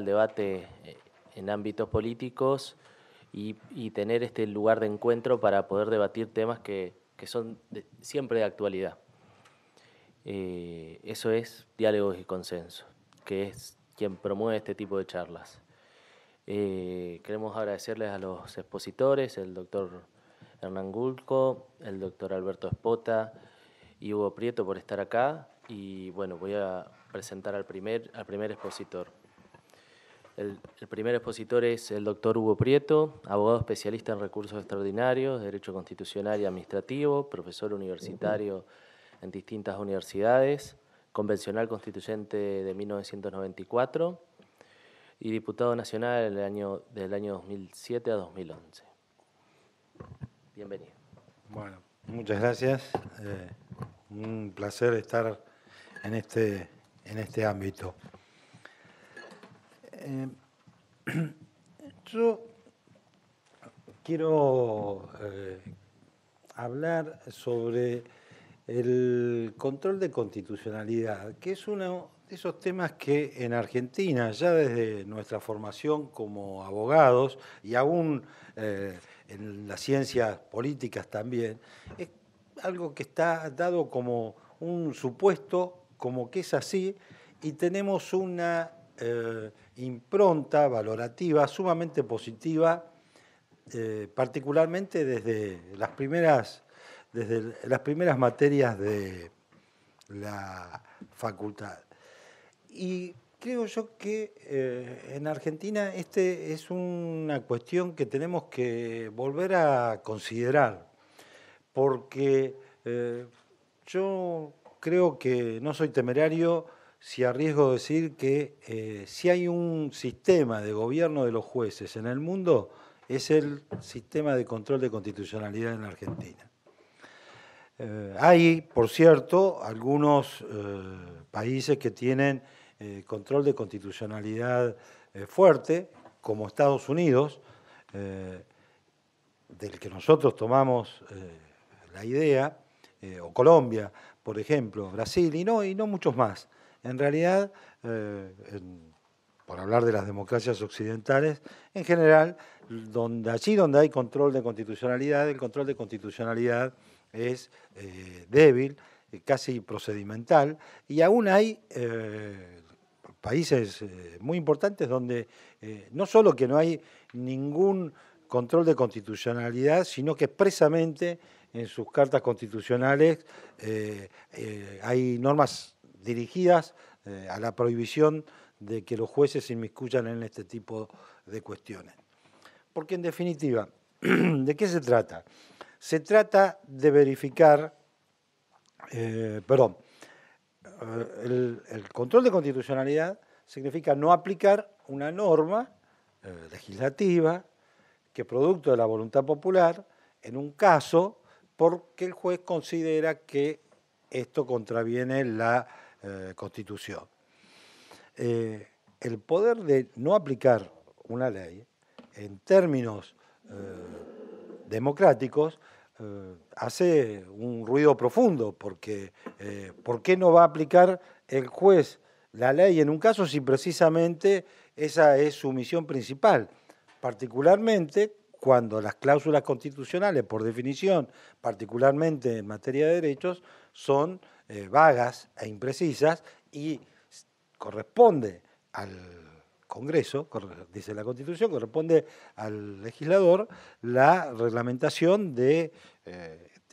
el debate en ámbitos políticos y tener este lugar de encuentro para poder debatir temas que son siempre de actualidad. Eso es diálogos y consenso, que es quien promueve este tipo de charlas. Queremos agradecerles a los expositores, el doctor Hernán Gulco, el doctor Alberto Espota y Hugo Prieto por estar acá. Y bueno, voy a presentar al primer expositor. El primer expositor es el doctor Hugo Prieto, abogado especialista en recursos extraordinarios, derecho constitucional y administrativo, profesor universitario en distintas universidades, convencional constituyente de 1994 y diputado nacional del año 2007 a 2011. Bienvenido. Bueno, muchas gracias. Un placer estar en este ámbito. Yo quiero hablar sobre el control de constitucionalidad, que es uno de esos temas que en Argentina, ya desde nuestra formación como abogados y aún en las ciencias políticas también, es algo que está dado como un supuesto, como que es así, y tenemos una impronta valorativa sumamente positiva, particularmente desde las primeras materias de la facultad. Y creo yo que en Argentina es una cuestión que tenemos que volver a considerar, porque yo creo que no soy temerario si arriesgo decir que si hay un sistema de gobierno de los jueces en el mundo, es el sistema de control de constitucionalidad en Argentina. Hay, por cierto, algunos países que tienen control de constitucionalidad fuerte, como Estados Unidos, del que nosotros tomamos la idea, o Colombia, por ejemplo, Brasil, y no muchos más. En realidad, por hablar de las democracias occidentales, en general, allí donde hay control de constitucionalidad, el control de constitucionalidad es débil, casi procedimental, y aún hay países muy importantes donde no solo que no hay ningún control de constitucionalidad, sino que expresamente en sus cartas constitucionales hay normas dirigidas a la prohibición de que los jueces se inmiscuyan en este tipo de cuestiones. Porque en definitiva, ¿de qué se trata? Se trata de verificar, el control de constitucionalidad significa no aplicar una norma legislativa que producto de la voluntad popular, en un caso, porque el juez considera que esto contraviene la Constitución. El poder de no aplicar una ley, en términos democráticos, hace un ruido profundo, porque ¿por qué no va a aplicar el juez la ley en un caso si precisamente esa es su misión principal? Particularmente cuando las cláusulas constitucionales, por definición, particularmente en materia de derechos, son vagas e imprecisas y corresponde al Congreso, dice la Constitución, corresponde al legislador la reglamentación de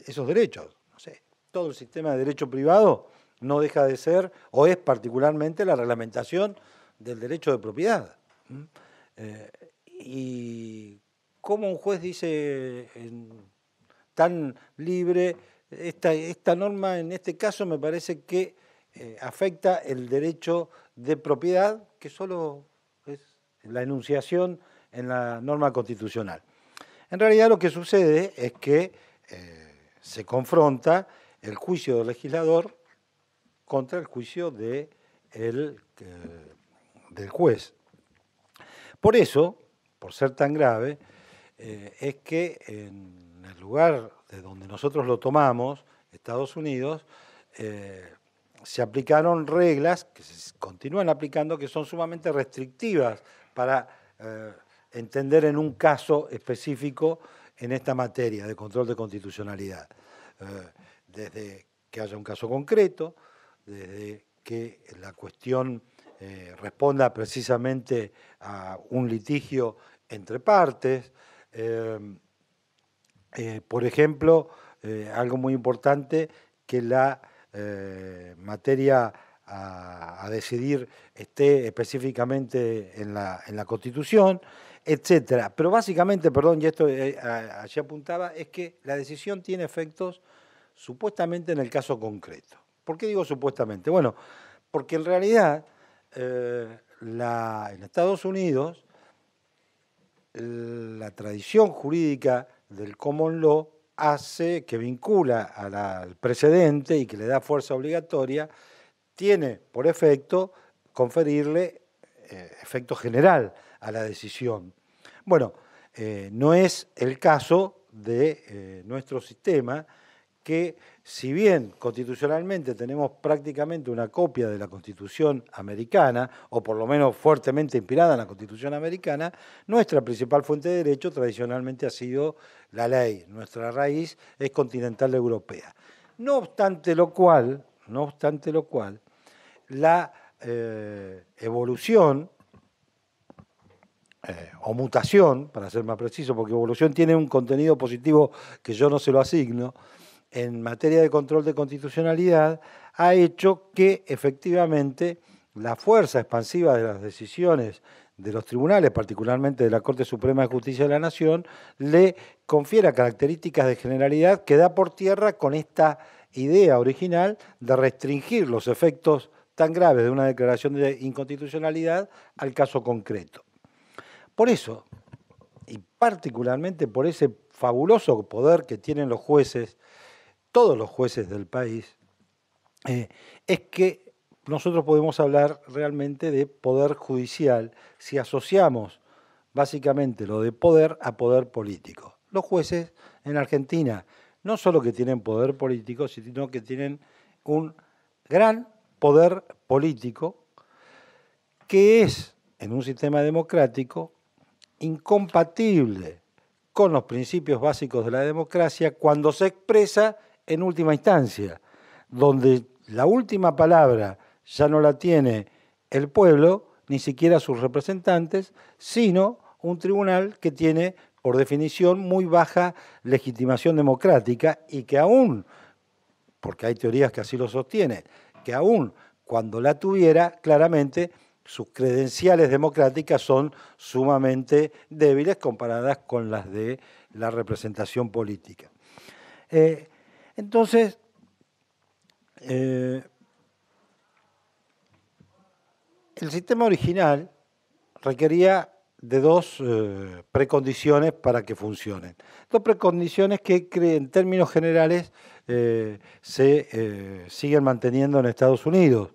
esos derechos. No sé, todo el sistema de derecho privado no deja de ser, o es particularmente la reglamentación del derecho de propiedad. Y cómo un juez dice tan libre, esta norma en este caso me parece que afecta el derecho de propiedad, que solo es la enunciación en la norma constitucional. En realidad lo que sucede es que se confronta el juicio del legislador contra el juicio del juez. Por eso, por ser tan grave, es que en el lugar de donde nosotros lo tomamos, Estados Unidos, se aplicaron reglas que se continúan aplicando que son sumamente restrictivas para entender en un caso específico en esta materia de control de constitucionalidad. Desde que haya un caso concreto, desde que la cuestión responda precisamente a un litigio entre partes. Por ejemplo, algo muy importante, que la materia a decidir esté específicamente en la Constitución, etcétera. Pero básicamente, perdón, y esto allí apuntaba, es que la decisión tiene efectos supuestamente en el caso concreto. ¿Por qué digo supuestamente? Bueno, porque en realidad en Estados Unidos la tradición jurídica del common law hace, que vincula al precedente y que le da fuerza obligatoria, tiene por efecto conferirle efecto general a la decisión. Bueno, no es el caso de nuestro sistema, que si bien constitucionalmente tenemos prácticamente una copia de la Constitución americana, o por lo menos fuertemente inspirada en la Constitución americana, nuestra principal fuente de derecho tradicionalmente ha sido la ley. Nuestra raíz es continental europea. No obstante lo cual, la evolución o mutación, para ser más preciso, porque evolución tiene un contenido positivo que yo no se lo asigno, en materia de control de constitucionalidad, ha hecho que efectivamente la fuerza expansiva de las decisiones de los tribunales, particularmente de la Corte Suprema de Justicia de la Nación, le confiera características de generalidad que da por tierra con esta idea original de restringir los efectos tan graves de una declaración de inconstitucionalidad al caso concreto. Por eso, y particularmente por ese fabuloso poder que tienen los jueces, todos los jueces del país, es que nosotros podemos hablar realmente de poder judicial si asociamos básicamente lo de poder a poder político. Los jueces en Argentina no solo que tienen poder político, sino que tienen un gran poder político que es, en un sistema democrático, incompatible con los principios básicos de la democracia cuando se expresa en última instancia, donde la última palabra ya no la tiene el pueblo, ni siquiera sus representantes, sino un tribunal que tiene, por definición, muy baja legitimación democrática y que aún, porque hay teorías que así lo sostienen, que aún cuando la tuviera, claramente sus credenciales democráticas son sumamente débiles comparadas con las de la representación política. Entonces, el sistema original requería de dos precondiciones para que funcionen. Dos precondiciones que en términos generales se siguen manteniendo en Estados Unidos,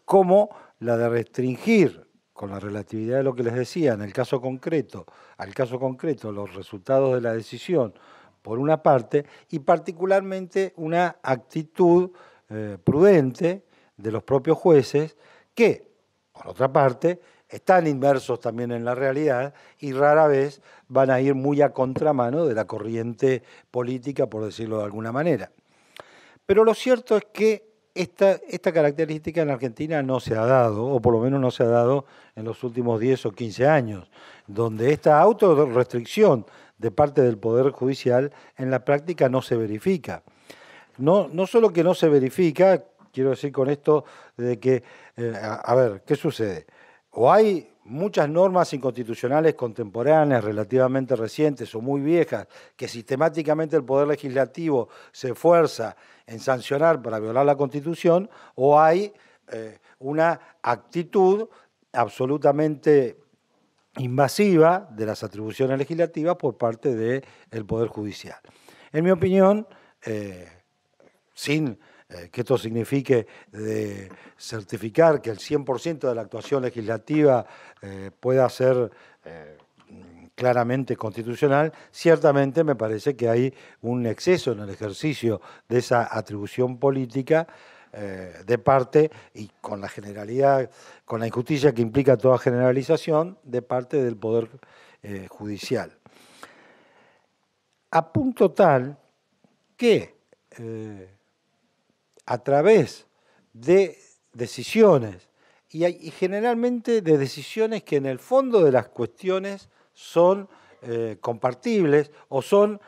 como la de restringir, con la relatividad de lo que les decía, en el caso concreto, al caso concreto, los resultados de la decisión, por una parte, y particularmente una actitud prudente de los propios jueces que, por otra parte, están inmersos también en la realidad y rara vez van a ir muy a contramano de la corriente política, por decirlo de alguna manera. Pero lo cierto es que esta característica en Argentina no se ha dado, o por lo menos no se ha dado en los últimos 10 o 15 años, donde esta autorrestricción de parte del Poder Judicial en la práctica no se verifica. No solo que no se verifica, quiero decir con esto de que, a ver, ¿qué sucede? O hay muchas normas inconstitucionales contemporáneas, relativamente recientes o muy viejas, que sistemáticamente el Poder Legislativo se esfuerza en sancionar para violar la Constitución, o hay una actitud absolutamente invasiva de las atribuciones legislativas por parte del Poder Judicial. En mi opinión, sin que esto signifique de certificar que el 100% de la actuación legislativa pueda ser claramente constitucional, ciertamente me parece que hay un exceso en el ejercicio de esa atribución política de parte, y con la generalidad, con la injusticia que implica toda generalización, de parte del Poder Judicial. A punto tal que a través de decisiones, y generalmente de decisiones que en el fondo de las cuestiones son compartibles o son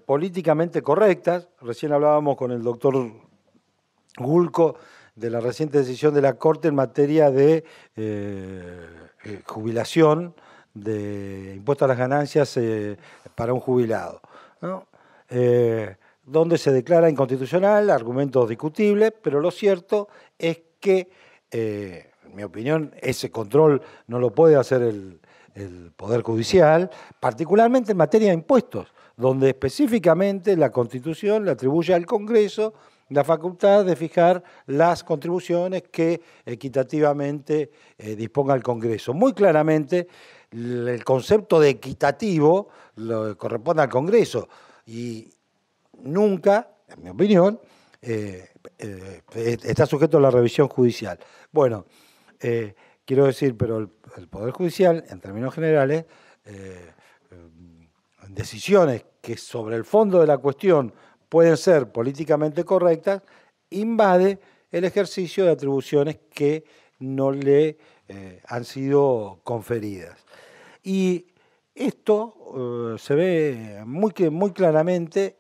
políticamente correctas. Recién hablábamos con el doctor Gulco de la reciente decisión de la Corte en materia de jubilación, de impuesto a las ganancias para un jubilado, ¿no? Donde se declara inconstitucional, argumentos discutibles, pero lo cierto es que, en mi opinión, ese control no lo puede hacer el Poder Judicial, particularmente en materia de impuestos, donde específicamente la Constitución le atribuye al Congreso la facultad de fijar las contribuciones que equitativamente disponga el Congreso. Muy claramente, el concepto de equitativo corresponde al Congreso y nunca, en mi opinión, está sujeto a la revisión judicial. Bueno, quiero decir, pero el Poder Judicial, en términos generales, decisiones que sobre el fondo de la cuestión pueden ser políticamente correctas, invade el ejercicio de atribuciones que no le han sido conferidas. Y esto se ve muy claramente,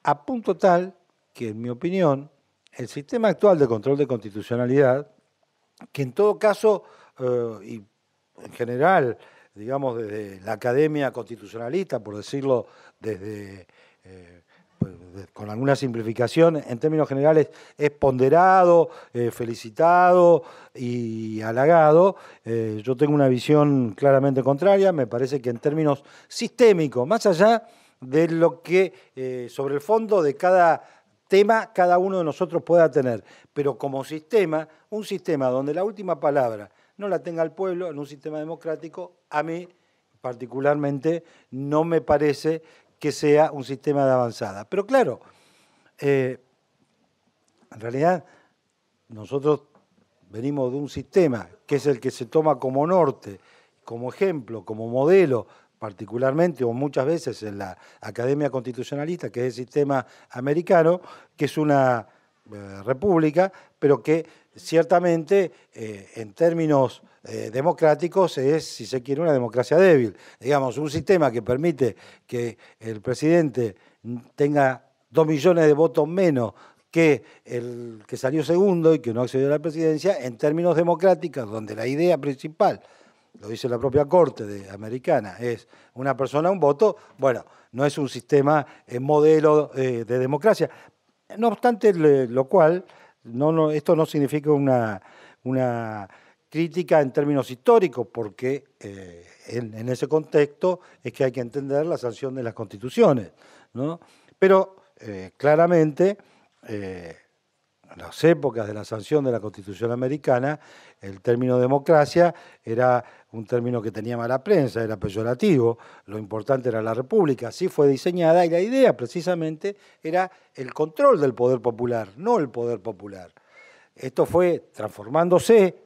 a punto tal que, en mi opinión, el sistema actual de control de constitucionalidad, que en todo caso, y en general, digamos, desde la academia constitucionalista, por decirlo desde con alguna simplificación, en términos generales es ponderado, felicitado y halagado. Yo tengo una visión claramente contraria. Me parece que en términos sistémicos, más allá de lo que sobre el fondo de cada tema cada uno de nosotros pueda tener, pero como sistema, un sistema donde la última palabra no la tenga el pueblo, en un sistema democrático, a mí particularmente no me parece que sea un sistema de avanzada. Pero claro, en realidad nosotros venimos de un sistema que es el que se toma como norte, como ejemplo, como modelo, particularmente o muchas veces en la Academia Constitucionalista, que es el sistema americano, que es una república, pero que ciertamente en términos democráticos es, si se quiere, una democracia débil. Digamos, un sistema que permite que el presidente tenga 2 millones de votos menos que el que salió segundo y que no accedió a la presidencia, en términos democráticos, donde la idea principal, lo dice la propia Corte americana, es una persona, un voto, bueno, no es un sistema modelo de democracia. No obstante, lo cual, esto no significa una crítica en términos históricos, porque en ese contexto es que hay que entender la sanción de las constituciones, ¿no? Pero claramente, en las épocas de la sanción de la Constitución americana, el término democracia era un término que tenía mala prensa, era peyorativo, lo importante era la república, así fue diseñada, y la idea precisamente era el control del poder popular, no el poder popular. Esto fue transformándose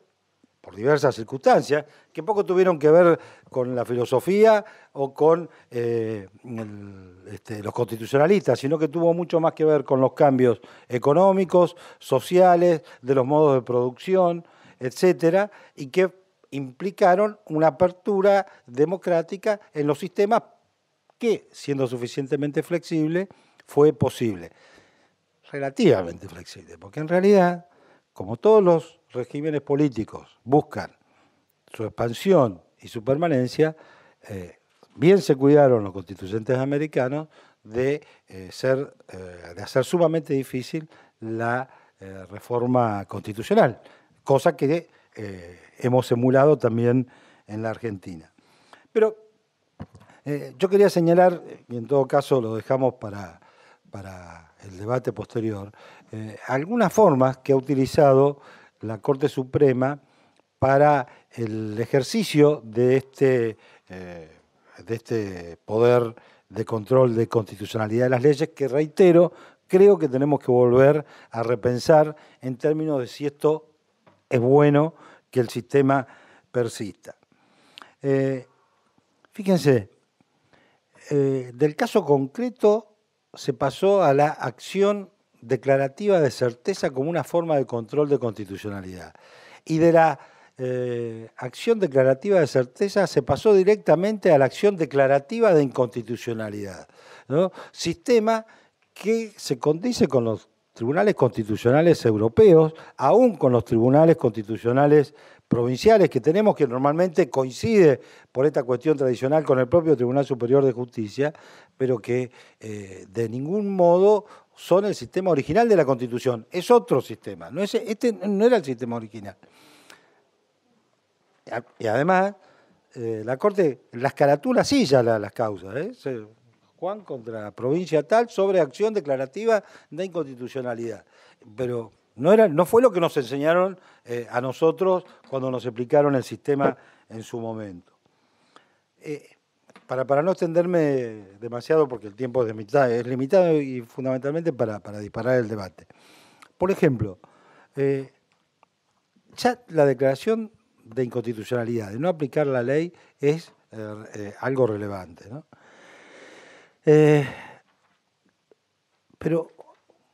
por diversas circunstancias, que poco tuvieron que ver con la filosofía o con los constitucionalistas, sino que tuvo mucho más que ver con los cambios económicos, sociales, de los modos de producción, etcétera, y que implicaron una apertura democrática en los sistemas que, siendo suficientemente flexible, fue posible. Relativamente flexible, porque en realidad, como todos los regímenes políticos buscan su expansión y su permanencia, bien se cuidaron los constituyentes americanos de hacer sumamente difícil la reforma constitucional, cosa que hemos emulado también en la Argentina. Pero yo quería señalar, y en todo caso lo dejamos para el debate posterior, algunas formas que ha utilizado la Corte Suprema para el ejercicio de este poder de control de constitucionalidad de las leyes, que reitero, creo que tenemos que volver a repensar en términos de si esto es bueno que el sistema persista. Fíjense, del caso concreto se pasó a la acción declarativa de certeza como una forma de control de constitucionalidad. Y de la acción declarativa de certeza se pasó directamente a la acción declarativa de inconstitucionalidad, ¿no? Sistema que se condice con los tribunales constitucionales europeos, aún con los tribunales constitucionales provinciales que tenemos, que normalmente coincide por esta cuestión tradicional con el propio Tribunal Superior de Justicia, pero que de ningún modo son el sistema original de la Constitución. Es otro sistema, este no era el sistema original. Y además, la Corte las caratula sí ya las causas, Juan contra provincia tal sobre acción declarativa de inconstitucionalidad. Pero no fue lo que nos enseñaron a nosotros cuando nos explicaron el sistema en su momento. Para no extenderme demasiado, porque el tiempo es limitado y fundamentalmente para disparar el debate. Por ejemplo, ya la declaración de inconstitucionalidad, de no aplicar la ley, es algo relevante, ¿no? Pero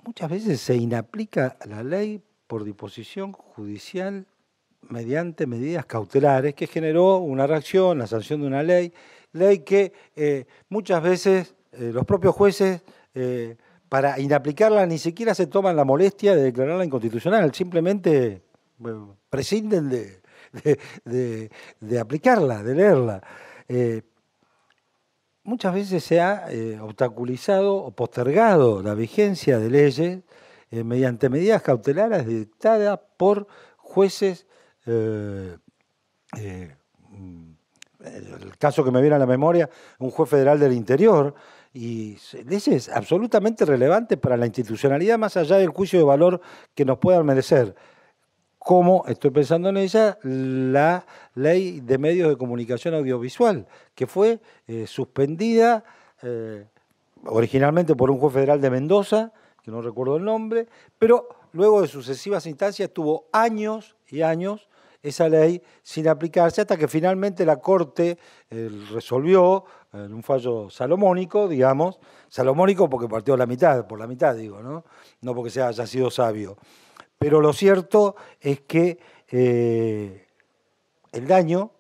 muchas veces se inaplica la ley por disposición judicial mediante medidas cautelares que generó una reacción, la sanción de una ley que muchas veces los propios jueces, para inaplicarla, ni siquiera se toman la molestia de declararla inconstitucional, simplemente prescinden de aplicarla, de leerla. Muchas veces se ha obstaculizado o postergado la vigencia de leyes mediante medidas cautelares dictadas por jueces. El caso que me viene a la memoria, un juez federal del interior, y leyes absolutamente relevantes para la institucionalidad, más allá del juicio de valor que nos puedan merecer. Como, estoy pensando en ella, la ley de medios de comunicación audiovisual, que fue suspendida originalmente por un juez federal de Mendoza, que no recuerdo el nombre, pero luego de sucesivas instancias tuvo años y años esa ley sin aplicarse, hasta que finalmente la Corte resolvió en un fallo salomónico, digamos, salomónico porque partió por la mitad digo, no porque haya sido sabio. Pero lo cierto es que el daño,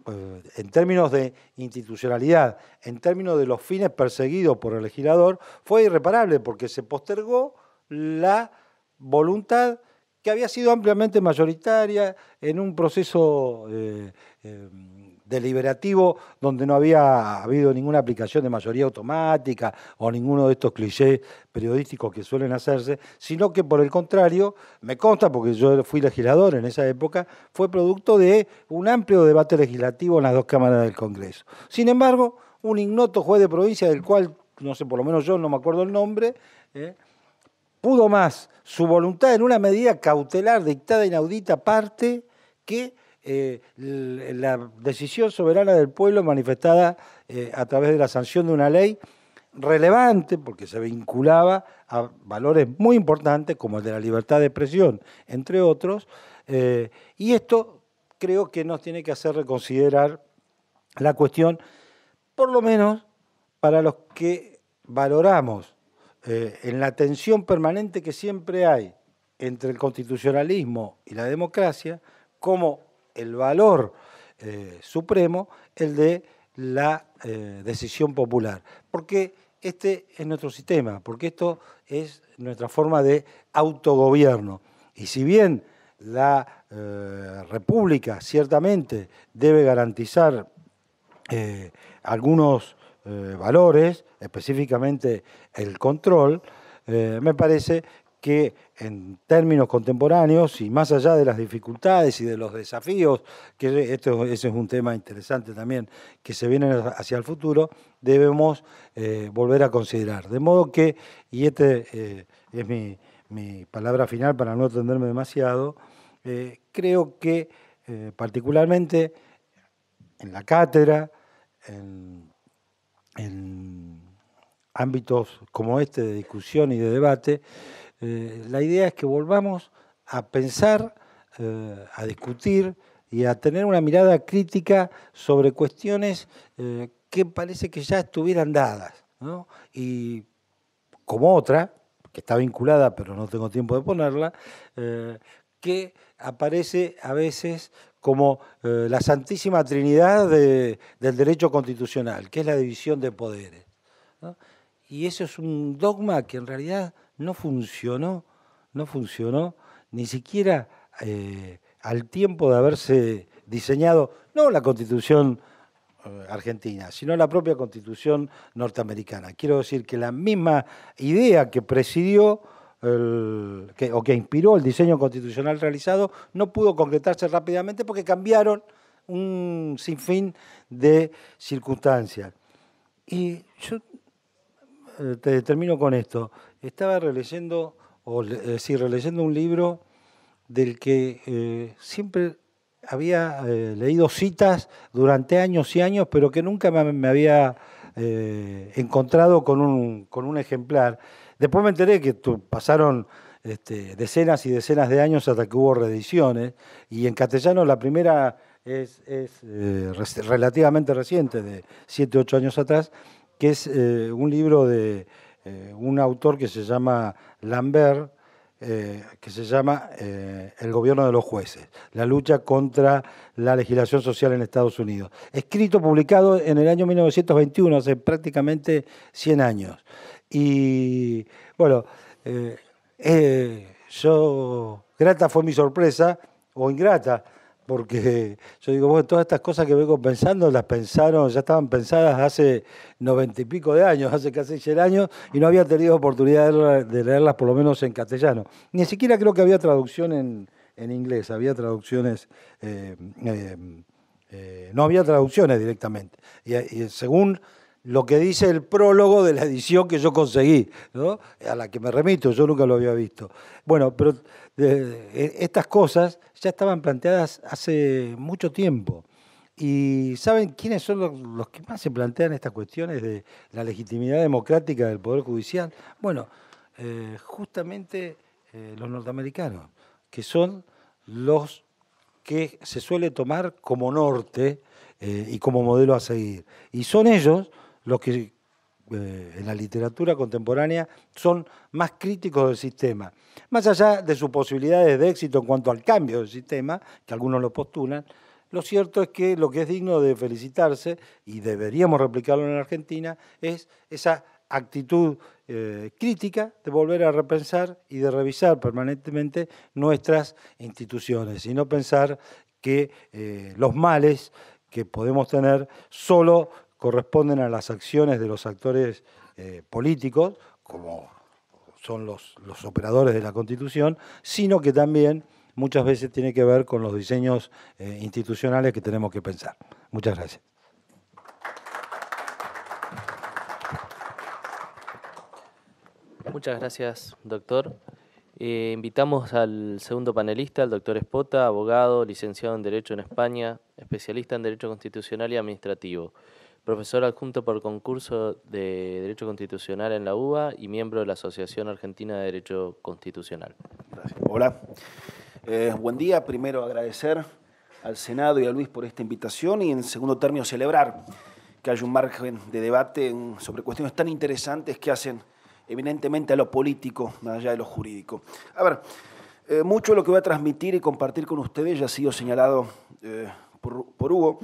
en términos de institucionalidad, en términos de los fines perseguidos por el legislador, fue irreparable porque se postergó la voluntad que había sido ampliamente mayoritaria en un proceso deliberativo donde no había habido ninguna aplicación de mayoría automática o ninguno de estos clichés periodísticos que suelen hacerse, sino que por el contrario, me consta, porque yo fui legislador en esa época, fue producto de un amplio debate legislativo en las dos cámaras del Congreso. Sin embargo, un ignoto juez de provincia, del cual, no sé, por lo menos yo no me acuerdo el nombre, pudo más su voluntad en una medida cautelar dictada inaudita parte que la decisión soberana del pueblo manifestada a través de la sanción de una ley relevante, porque se vinculaba a valores muy importantes como el de la libertad de expresión, entre otros, y esto creo que nos tiene que hacer reconsiderar la cuestión, por lo menos para los que valoramos en la tensión permanente que siempre hay entre el constitucionalismo y la democracia, como el valor supremo, el de la decisión popular. Porque este es nuestro sistema, porque esto es nuestra forma de autogobierno. Y si bien la República ciertamente debe garantizar algunos valores, específicamente el control, me parece que en términos contemporáneos y más allá de las dificultades y de los desafíos, que ese es un tema interesante también, que se vienen hacia el futuro, debemos volver a considerar. De modo que, y es mi palabra final para no extenderme demasiado, creo que particularmente en la cátedra, en ámbitos como este de discusión y de debate, la idea es que volvamos a pensar, a discutir y a tener una mirada crítica sobre cuestiones que parece que ya estuvieran dadas, ¿no? Y como otra, que está vinculada, pero no tengo tiempo de ponerla, que aparece a veces como la santísima trinidad del derecho constitucional, que es la división de poderes, ¿no? Y eso es un dogma que en realidad no funcionó, ni siquiera al tiempo de haberse diseñado, no la Constitución argentina, sino la propia Constitución norteamericana. Quiero decir que la misma idea que presidió o que inspiró el diseño constitucional realizado no pudo concretarse rápidamente porque cambiaron un sinfín de circunstancias. Y yo termino con esto. Estaba releyendo un libro del que siempre había leído citas durante años y años, pero que nunca me había encontrado con un ejemplar. Después me enteré que pasaron decenas y decenas de años hasta que hubo reediciones, y en castellano la primera es relativamente reciente, de 7, 8 años atrás, que es un libro de un autor que se llama Lambert, que se llama El gobierno de los jueces, la lucha contra la legislación social en Estados Unidos. Escrito, publicado en el año 1921, hace prácticamente 100 años. Y bueno, grata fue mi sorpresa, o ingrata, porque yo digo, bueno, todas estas cosas que vengo pensando, ya estaban pensadas hace 90 y pico de años, hace casi 100 años, y no había tenido oportunidad de leerlas por lo menos en castellano. Ni siquiera creo que había traducción en inglés, había traducciones, no había traducciones directamente. Y según lo que dice el prólogo de la edición que yo conseguí, ¿no?, a la que me remito, yo nunca lo había visto. Bueno, pero estas cosas ya estaban planteadas hace mucho tiempo. ¿Y saben quiénes son los que más se plantean estas cuestiones de la legitimidad democrática del Poder Judicial? Bueno, justamente los norteamericanos, que son los que se suele tomar como norte y como modelo a seguir. Y son ellos los que en la literatura contemporánea son más críticos del sistema. Más allá de sus posibilidades de éxito en cuanto al cambio del sistema, que algunos lo postulan, lo cierto es que lo que es digno de felicitarse, y deberíamos replicarlo en la Argentina, es esa actitud crítica de volver a repensar y de revisar permanentemente nuestras instituciones, y no pensar que los males que podemos tener solo corresponden a las acciones de los actores políticos, como son los operadores de la Constitución, sino que también muchas veces tiene que ver con los diseños institucionales que tenemos que pensar. Muchas gracias. Muchas gracias, doctor. Invitamos al segundo panelista, al doctor Espota, abogado, licenciado en Derecho en España, especialista en Derecho Constitucional y Administrativo, profesor adjunto por concurso de Derecho Constitucional en la UBA y miembro de la Asociación Argentina de Derecho Constitucional. Gracias. Hola. Buen día. Primero agradecer al Senado y a Luis por esta invitación, y en segundo término celebrar que haya un margen de debate sobre cuestiones tan interesantes que hacen eminentemente a lo político, más allá de lo jurídico. A ver, mucho de lo que voy a transmitir y compartir con ustedes ya ha sido señalado por Hugo,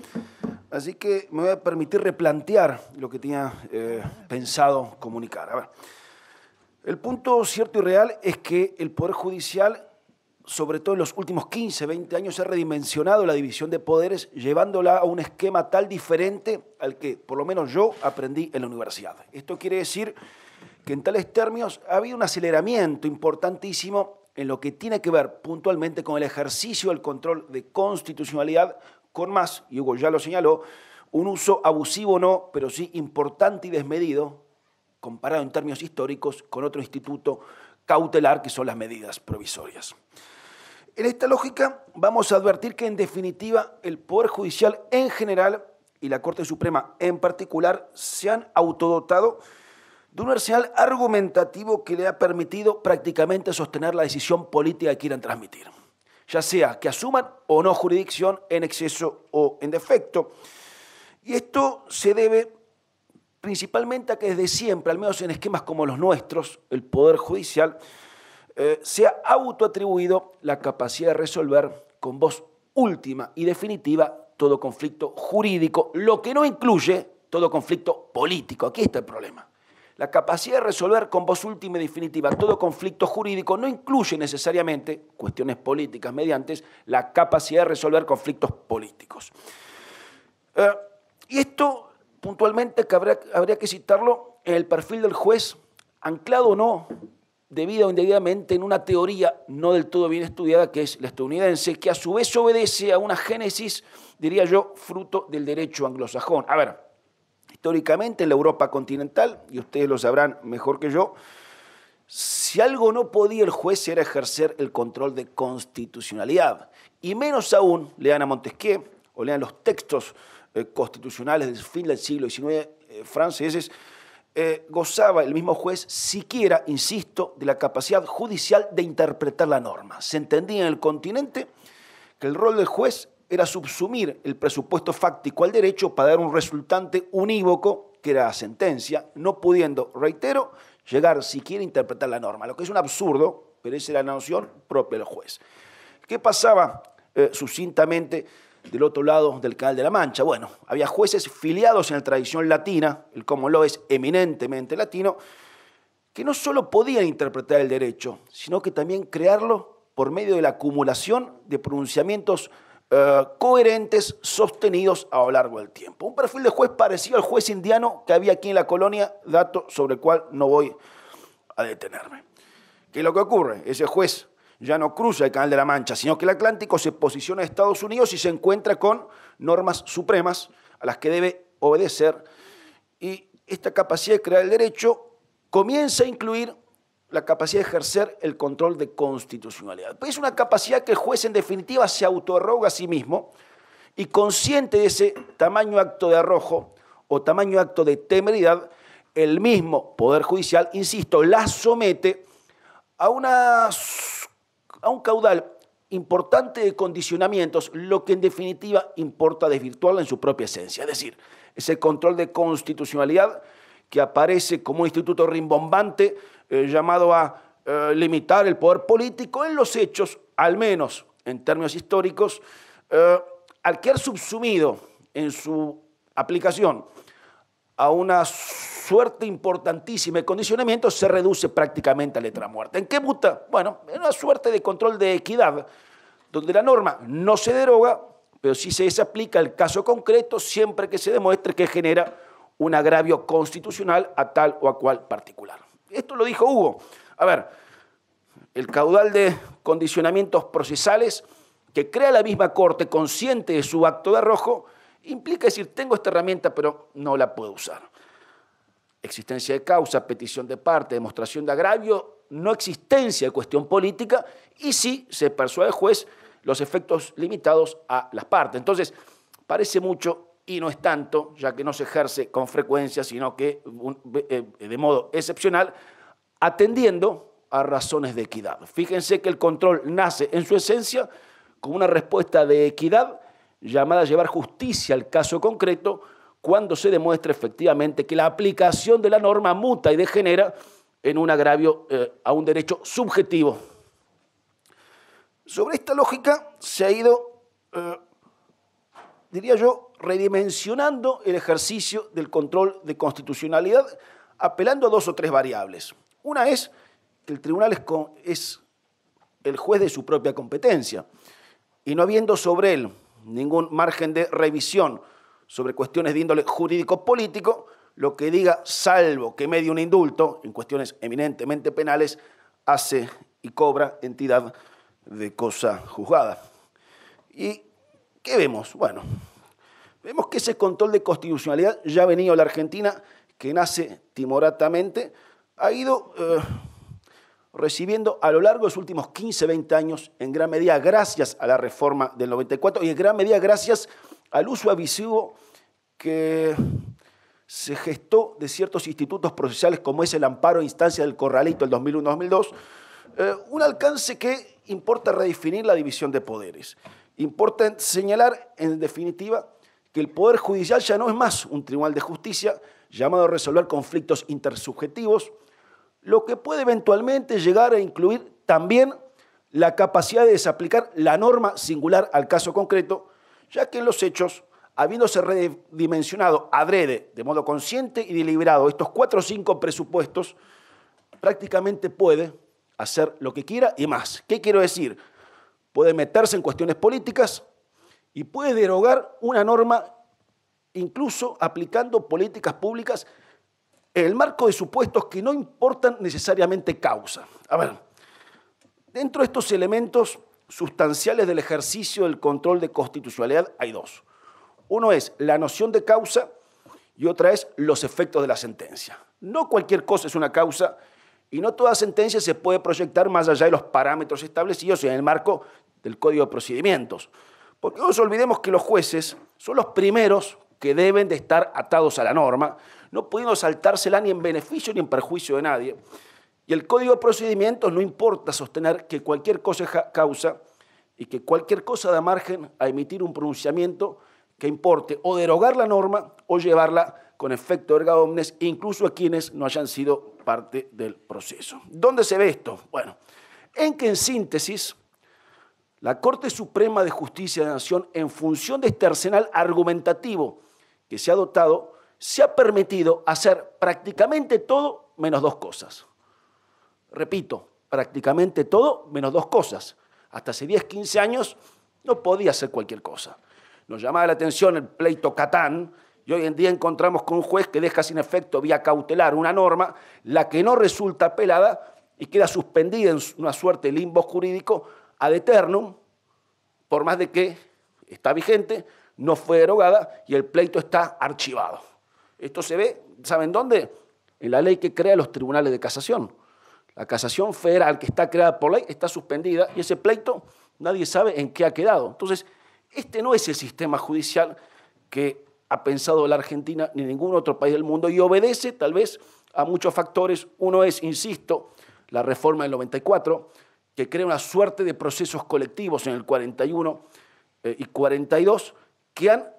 así que me voy a permitir replantear lo que tenía pensado comunicar. A ver, el punto cierto y real es que el Poder Judicial, sobre todo en los últimos 15, 20 años, ha redimensionado la división de poderes, llevándola a un esquema tal diferente al que, por lo menos yo, aprendí en la universidad. Esto quiere decir que en tales términos ha habido un aceleramiento importantísimo en lo que tiene que ver puntualmente con el ejercicio del control de constitucionalidad, con más, y Hugo ya lo señaló, un uso abusivo no, pero sí importante y desmedido, comparado en términos históricos con otro instituto cautelar que son las medidas provisorias. En esta lógica vamos a advertir que en definitiva el Poder Judicial en general y la Corte Suprema en particular se han autodotado de un arsenal argumentativo que le ha permitido prácticamente sostener la decisión política que quieran transmitir, ya sea que asuman o no jurisdicción en exceso o en defecto. Y esto se debe principalmente a que desde siempre, al menos en esquemas como los nuestros, el Poder Judicial se ha autoatribuido la capacidad de resolver con voz última y definitiva todo conflicto jurídico, lo que no incluye todo conflicto político. Aquí está el problema. La capacidad de resolver con voz última y definitiva todo conflicto jurídico no incluye necesariamente cuestiones políticas mediante la capacidad de resolver conflictos políticos. Y esto puntualmente que habría que citarlo en el perfil del juez, anclado o no, debida o indebidamente en una teoría no del todo bien estudiada, que es la estadounidense, que a su vez obedece a una génesis, diría yo, fruto del derecho anglosajón. A ver, históricamente en la Europa continental, y ustedes lo sabrán mejor que yo, si algo no podía el juez era ejercer el control de constitucionalidad, y menos aún, lean a Montesquieu o lean los textos constitucionales del fin del siglo XIX franceses, gozaba el mismo juez siquiera, insisto, de la capacidad judicial de interpretar la norma. Se entendía en el continente que el rol del juez era subsumir el presupuesto fáctico al derecho para dar un resultante unívoco, que era la sentencia, no pudiendo, reitero, llegar siquiera a interpretar la norma, lo que es un absurdo, pero esa era la noción propia del juez. ¿Qué pasaba sucintamente del otro lado del Canal de la Mancha? Bueno, había jueces filiados en la tradición latina, el common law es eminentemente latino, que no solo podían interpretar el derecho, sino que también crearlo por medio de la acumulación de pronunciamientos coherentes, sostenidos a lo largo del tiempo. Un perfil de juez parecido al juez indiano que había aquí en la colonia, dato sobre el cual no voy a detenerme. ¿Qué es lo que ocurre? Ese juez ya no cruza el Canal de la Mancha, sino que el Atlántico se posiciona en Estados Unidos y se encuentra con normas supremas a las que debe obedecer, y esta capacidad de crear el derecho comienza a incluir la capacidad de ejercer el control de constitucionalidad. Pues es una capacidad que el juez en definitiva se autoarroga a sí mismo, y consciente de ese tamaño acto de arrojo o tamaño acto de temeridad, el mismo Poder Judicial, insisto, la somete a un caudal importante de condicionamientos, lo que en definitiva importa desvirtuarla en su propia esencia. Es decir, ese control de constitucionalidad que aparece como un instituto rimbombante llamado a limitar el poder político, en los hechos, al menos en términos históricos, al quedar subsumido en su aplicación a una suerte importantísima de condicionamiento, se reduce prácticamente a letra muerta. ¿En qué muta? Bueno, en una suerte de control de equidad, donde la norma no se deroga, pero sí se desaplica el caso concreto siempre que se demuestre que genera un agravio constitucional a tal o a cual particular. Esto lo dijo Hugo. A ver, el caudal de condicionamientos procesales que crea la misma Corte, consciente de su acto de arrojo, implica decir, tengo esta herramienta, pero no la puedo usar. Existencia de causa, petición de parte, demostración de agravio, no existencia de cuestión política, y sí se persuade al juez los efectos limitados a las partes. Entonces, parece mucho y no es tanto, ya que no se ejerce con frecuencia, sino que de modo excepcional, atendiendo a razones de equidad. Fíjense que el control nace en su esencia como una respuesta de equidad llamada a llevar justicia al caso concreto, cuando se demuestra efectivamente que la aplicación de la norma muta y degenera en un agravio a un derecho subjetivo. Sobre esta lógica se ha ido, diría yo, redimensionando el ejercicio del control de constitucionalidad, apelando a dos o tres variables. Una es que el tribunal es el juez de su propia competencia, y no habiendo sobre él ningún margen de revisión sobre cuestiones de índole jurídico-político, lo que diga, salvo que medie un indulto en cuestiones eminentemente penales, hace y cobra entidad de cosa juzgada. ¿Y qué vemos? Bueno, vemos que ese control de constitucionalidad ya ha venido a la Argentina, que nace timoratamente, ha ido recibiendo a lo largo de los últimos 15, 20 años, en gran medida gracias a la reforma del 94 y en gran medida gracias al uso abusivo que se gestó de ciertos institutos procesales como es el amparo a instancia del Corralito del 2001-2002, un alcance que importa redefinir la división de poderes. Importa señalar, en definitiva, que el Poder Judicial ya no es más un tribunal de justicia llamado a resolver conflictos intersubjetivos, lo que puede eventualmente llegar a incluir también la capacidad de desaplicar la norma singular al caso concreto, ya que en los hechos, habiéndose redimensionado adrede, de modo consciente y deliberado, estos 4 o 5 presupuestos, prácticamente puede hacer lo que quiera y más. ¿Qué quiero decir? Puede meterse en cuestiones políticas y puede derogar una norma, incluso aplicando políticas públicas en el marco de supuestos que no importan necesariamente causa. A ver, dentro de estos elementos sustanciales del ejercicio del control de constitucionalidad hay 2. Uno es la noción de causa y otra es los efectos de la sentencia. No cualquier cosa es una causa y no toda sentencia se puede proyectar más allá de los parámetros establecidos en el marco del Código de Procedimientos. Porque no nos olvidemos que los jueces son los primeros que deben de estar atados a la norma, no pudiendo saltársela ni en beneficio ni en perjuicio de nadie. Y el Código de Procedimientos no importa sostener que cualquier cosa es causa y que cualquier cosa da margen a emitir un pronunciamiento que importe o derogar la norma o llevarla con efecto erga omnes, incluso a quienes no hayan sido parte del proceso. ¿Dónde se ve esto? Bueno, en que en síntesis, la Corte Suprema de Justicia de la Nación, en función de este arsenal argumentativo que se ha dotado, se ha permitido hacer prácticamente todo menos 2 cosas. Repito, prácticamente todo menos 2 cosas. Hasta hace 10, 15 años no podía hacer cualquier cosa. Nos llamaba la atención el pleito Catán y hoy en día encontramos con un juez que deja sin efecto vía cautelar una norma, la que no resulta apelada y queda suspendida en una suerte de limbo jurídico ad eternum, por más de que está vigente, no fue derogada y el pleito está archivado. Esto se ve, ¿saben dónde? En la ley que crea los tribunales de casación. La casación federal que está creada por ley está suspendida y ese pleito nadie sabe en qué ha quedado. Entonces, este no es el sistema judicial que ha pensado la Argentina ni ningún otro país del mundo y obedece tal vez a muchos factores. Uno es, insisto, la reforma del 94, que crea una suerte de procesos colectivos en el 41 y 42 que han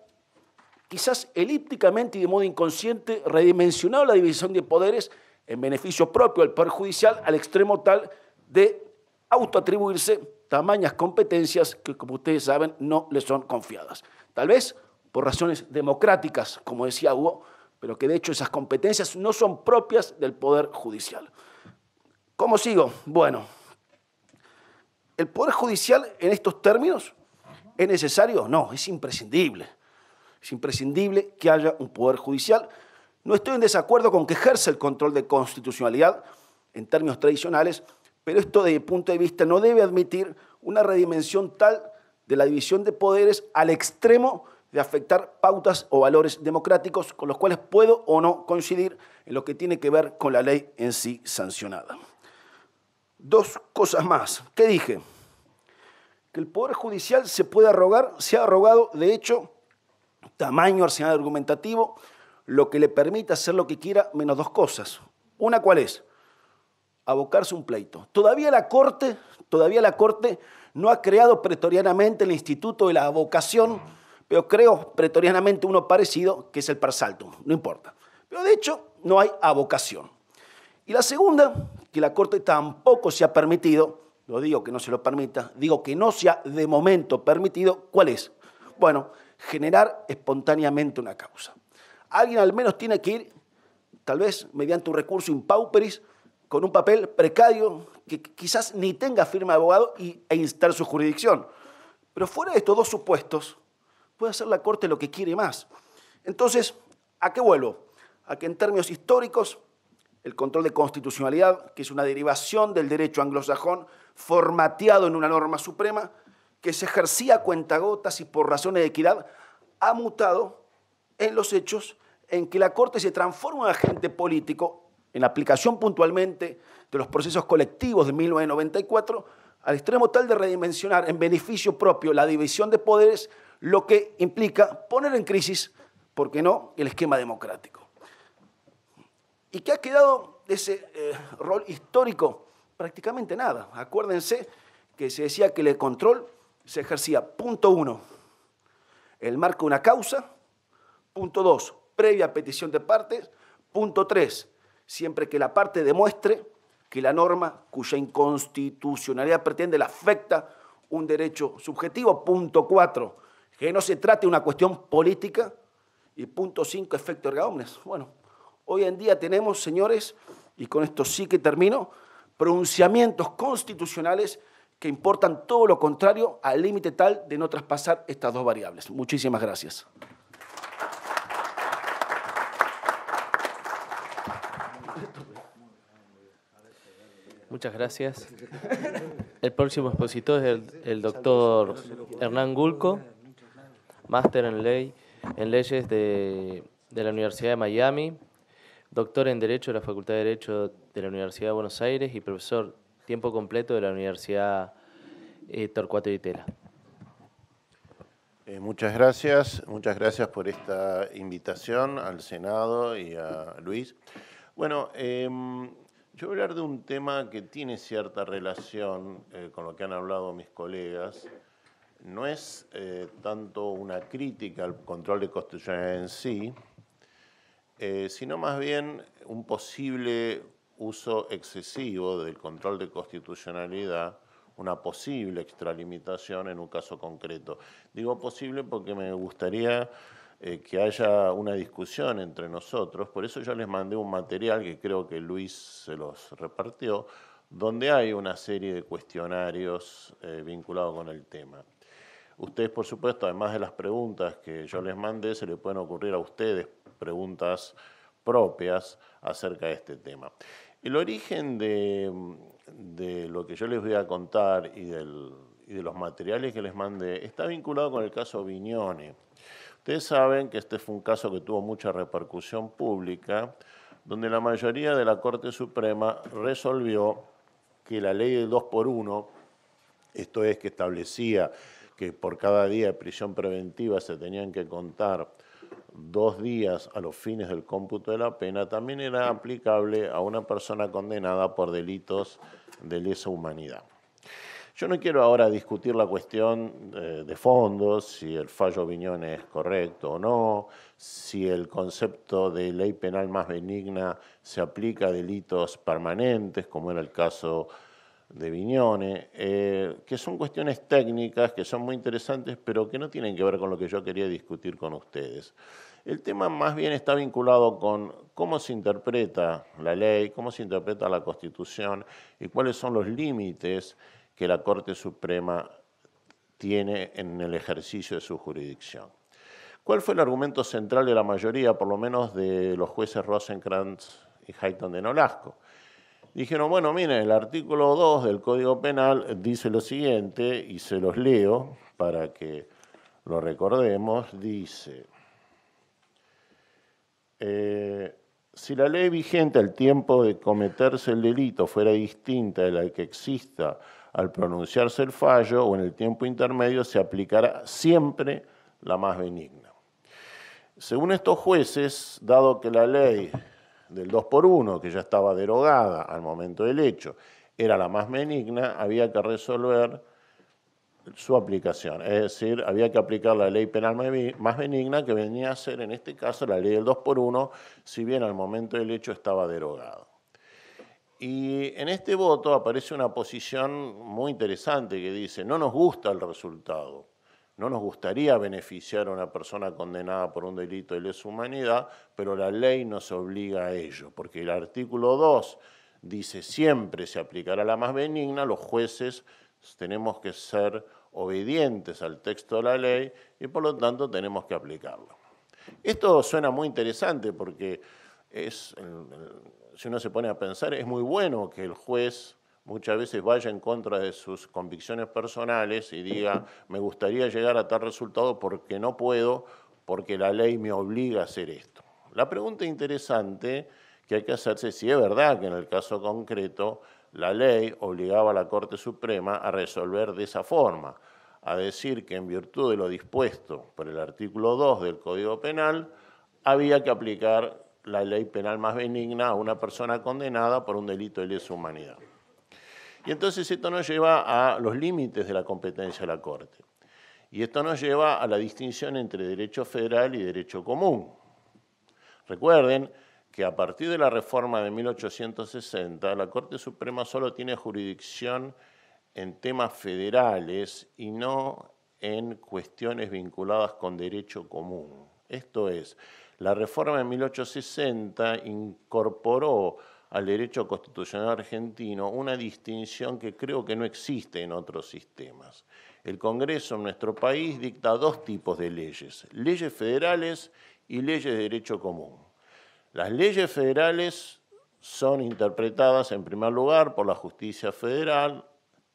quizás elípticamente y de modo inconsciente redimensionado la división de poderes en beneficio propio del Poder Judicial al extremo tal de autoatribuirse tamañas competencias que, como ustedes saben, no les son confiadas. Tal vez por razones democráticas, como decía Hugo, pero que de hecho esas competencias no son propias del Poder Judicial. ¿Cómo sigo? Bueno, ¿el Poder Judicial en estos términos es necesario? No, es imprescindible. Es imprescindible que haya un Poder Judicial. No estoy en desacuerdo con que ejerza el control de constitucionalidad en términos tradicionales, pero esto desde mi punto de vista no debe admitir una redimensión tal de la división de poderes al extremo de afectar pautas o valores democráticos con los cuales puedo o no coincidir en lo que tiene que ver con la ley en sí sancionada. 2 cosas más. ¿Qué dije? Que el Poder Judicial se ha arrogado, de hecho, tamaño arsenal argumentativo, lo que le permite hacer lo que quiera, menos 2 cosas. Una, ¿cuál es? Abocarse a un pleito. Todavía la Corte no ha creado pretorianamente el Instituto de la Abocación, pero creo pretorianamente uno parecido, que es el per saltum, no importa. Pero de hecho no hay abocación. Y la segunda, que la Corte tampoco se ha permitido, lo digo que no se lo permita, digo que no se ha de momento permitido, ¿cuál es? Bueno, generar espontáneamente una causa. Alguien al menos tiene que ir, tal vez mediante un recurso in pauperis, con un papel precario que quizás ni tenga firma de abogado e instar su jurisdicción. Pero fuera de estos 2 supuestos, puede hacer la Corte lo que quiere más. Entonces, ¿a qué vuelvo? A que en términos históricos, el control de constitucionalidad, que es una derivación del derecho anglosajón, formateado en una norma suprema, que se ejercía a cuentagotas y por razones de equidad, ha mutado en los hechos en que la Corte se transforma en un agente político en la aplicación puntualmente de los procesos colectivos de 1994, al extremo tal de redimensionar en beneficio propio la división de poderes, lo que implica poner en crisis, ¿por qué no?, el esquema democrático. ¿Y qué ha quedado de ese rol histórico? Prácticamente nada. Acuérdense que se decía que el control se ejercía, punto 1, el marco de una causa, punto 2, previa petición de partes, punto 3, siempre que la parte demuestre que la norma cuya inconstitucionalidad pretende le afecta un derecho subjetivo, punto 4, que no se trate de una cuestión política, y punto 5, efecto erga omnes. Bueno, hoy en día tenemos, señores, y con esto sí que termino, pronunciamientos constitucionales que importan todo lo contrario al límite tal de no traspasar estas dos variables. Muchísimas gracias. Muchas gracias. El próximo expositor es el doctor Hernán Gulco, máster en leyes de la Universidad de Miami, doctor en Derecho de la Facultad de Derecho de la Universidad de Buenos Aires y profesor tiempo completo de la Universidad Torcuato Di Tella. Muchas gracias por esta invitación al Senado y a Luis. Bueno, yo voy a hablar de un tema que tiene cierta relación con lo que han hablado mis colegas. No es tanto una crítica al control de constitucionalidad en sí, sino más bien un posible uso excesivo del control de constitucionalidad, una posible extralimitación en un caso concreto. Digo posible porque me gustaría que haya una discusión entre nosotros, por eso yo les mandé un material que creo que Luis se los repartió, donde hay una serie de cuestionarios vinculados con el tema. Ustedes, por supuesto, además de las preguntas que yo les mandé, se les pueden ocurrir a ustedes preguntas propias acerca de este tema. El origen de lo que yo les voy a contar y de los materiales que les mandé está vinculado con el caso Viñone. Ustedes saben que este fue un caso que tuvo mucha repercusión pública, donde la mayoría de la Corte Suprema resolvió que la ley del 2x1, esto es que establecía que por cada día de prisión preventiva se tenían que contar 2 días a los fines del cómputo de la pena, también era aplicable a una persona condenada por delitos de lesa humanidad. Yo no quiero ahora discutir la cuestión de fondo, si el fallo Viñone es correcto o no, si el concepto de ley penal más benigna se aplica a delitos permanentes, como era el caso de Viñone, que son cuestiones técnicas, que son muy interesantes, pero que no tienen que ver con lo que yo quería discutir con ustedes. El tema más bien está vinculado con cómo se interpreta la ley, cómo se interpreta la Constitución y cuáles son los límites que la Corte Suprema tiene en el ejercicio de su jurisdicción. ¿Cuál fue el argumento central de la mayoría, por lo menos de los jueces Rosenkrantz y Hayton de Nolasco? Dijeron, bueno, miren, el artículo 2 del Código Penal dice lo siguiente, y se los leo para que lo recordemos, dice, si la ley vigente al tiempo de cometerse el delito fuera distinta de la que exista al pronunciarse el fallo o en el tiempo intermedio, se aplicará siempre la más benigna. Según estos jueces, dado que la ley del 2x1, que ya estaba derogada al momento del hecho, era la más benigna, había que resolver su aplicación. Es decir, había que aplicar la ley penal más benigna, que venía a ser, en este caso, la ley del 2x1, si bien al momento del hecho estaba derogado. Y en este voto aparece una posición muy interesante que dice, no nos gusta el resultado, no nos gustaría beneficiar a una persona condenada por un delito de lesa humanidad, pero la ley nos obliga a ello, porque el artículo 2 dice siempre se aplicará la más benigna, los jueces tenemos que ser obedientes al texto de la ley y por lo tanto tenemos que aplicarlo. Esto suena muy interesante porque si uno se pone a pensar, es muy bueno que el juez muchas veces vaya en contra de sus convicciones personales y diga, me gustaría llegar a tal resultado porque no puedo, porque la ley me obliga a hacer esto. La pregunta interesante que hay que hacerse es si es verdad que en el caso concreto la ley obligaba a la Corte Suprema a resolver de esa forma, a decir que en virtud de lo dispuesto por el artículo 2 del Código Penal había que aplicar la ley penal más benigna a una persona condenada por un delito de lesa humanidad. Y entonces esto nos lleva a los límites de la competencia de la Corte. Y esto nos lleva a la distinción entre derecho federal y derecho común. Recuerden que a partir de la reforma de 1860, la Corte Suprema solo tiene jurisdicción en temas federales y no en cuestiones vinculadas con derecho común. Esto es, la reforma de 1860 incorporó al derecho constitucional argentino una distinción que creo que no existe en otros sistemas. El Congreso en nuestro país dicta dos tipos de leyes federales y leyes de derecho común. Las leyes federales son interpretadas en primer lugar por la justicia federal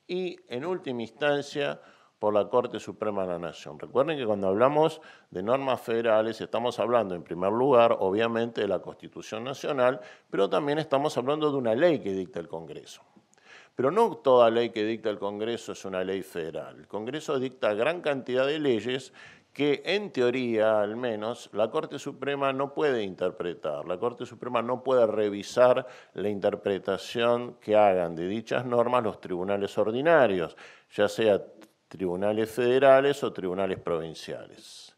y en última instancia por la Corte Suprema de la Nación. Recuerden que cuando hablamos de normas federales estamos hablando en primer lugar obviamente de la Constitución Nacional, pero también estamos hablando de una ley que dicta el Congreso. Pero no toda ley que dicta el Congreso es una ley federal. El Congreso dicta gran cantidad de leyes que en teoría, al menos, la Corte Suprema no puede interpretar. La Corte Suprema no puede revisar la interpretación que hagan de dichas normas los tribunales ordinarios, ya sea tribunales federales o tribunales provinciales.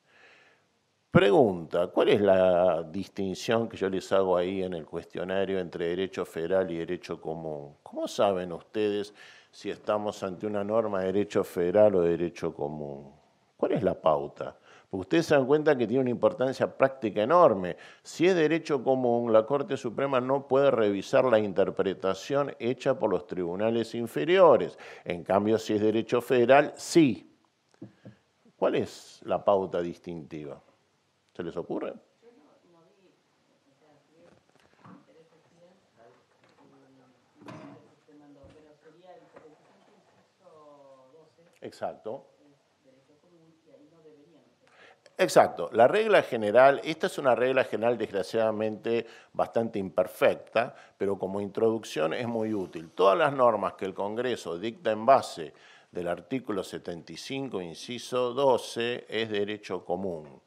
Pregunta, ¿cuál es la distinción que yo les hago ahí en el cuestionario entre derecho federal y derecho común? ¿Cómo saben ustedes si estamos ante una norma de derecho federal o de derecho común? ¿Cuál es la pauta? Porque ustedes se dan cuenta que tiene una importancia práctica enorme. Si es derecho común, la Corte Suprema no puede revisar la interpretación hecha por los tribunales inferiores. En cambio, si es derecho federal, sí. ¿Cuál es la pauta distintiva? ¿Se les ocurre? Exacto. Exacto. La regla general, esta es una regla general desgraciadamente bastante imperfecta, pero como introducción es muy útil. Todas las normas que el Congreso dicta en base del artículo 75, inciso 12, es derecho común.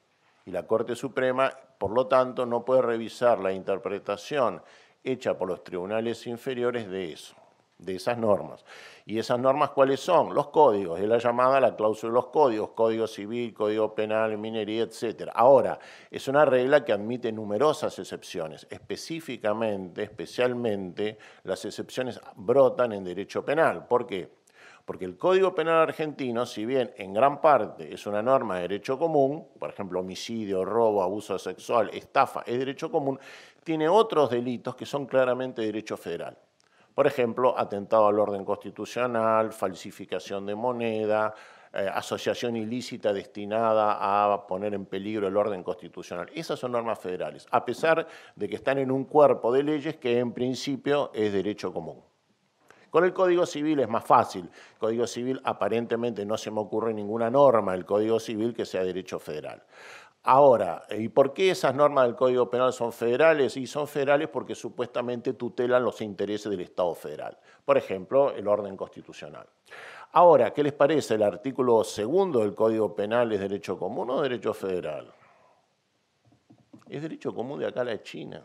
Y la Corte Suprema, por lo tanto, no puede revisar la interpretación hecha por los tribunales inferiores de eso, de esas normas. ¿Y esas normas cuáles son? Los códigos, es la llamada la cláusula de los códigos, Código Civil, Código Penal, Minería, etc. Ahora, es una regla que admite numerosas excepciones. Especialmente, las excepciones brotan en derecho penal. ¿Por qué? Porque el Código Penal argentino, si bien en gran parte es una norma de derecho común, por ejemplo, homicidio, robo, abuso sexual, estafa, es derecho común, tiene otros delitos que son claramente derecho federal. Por ejemplo, atentado al orden constitucional, falsificación de moneda, asociación ilícita destinada a poner en peligro el orden constitucional. Esas son normas federales, a pesar de que están en un cuerpo de leyes que en principio es derecho común. Con el Código Civil es más fácil. El Código Civil aparentemente no se me ocurre ninguna norma del Código Civil que sea derecho federal. Ahora, ¿y por qué esas normas del Código Penal son federales? Y son federales porque supuestamente tutelan los intereses del Estado federal. Por ejemplo, el orden constitucional. Ahora, ¿qué les parece? ¿El artículo 2 del Código Penal es derecho común o derecho federal? Es derecho común de acá a la China.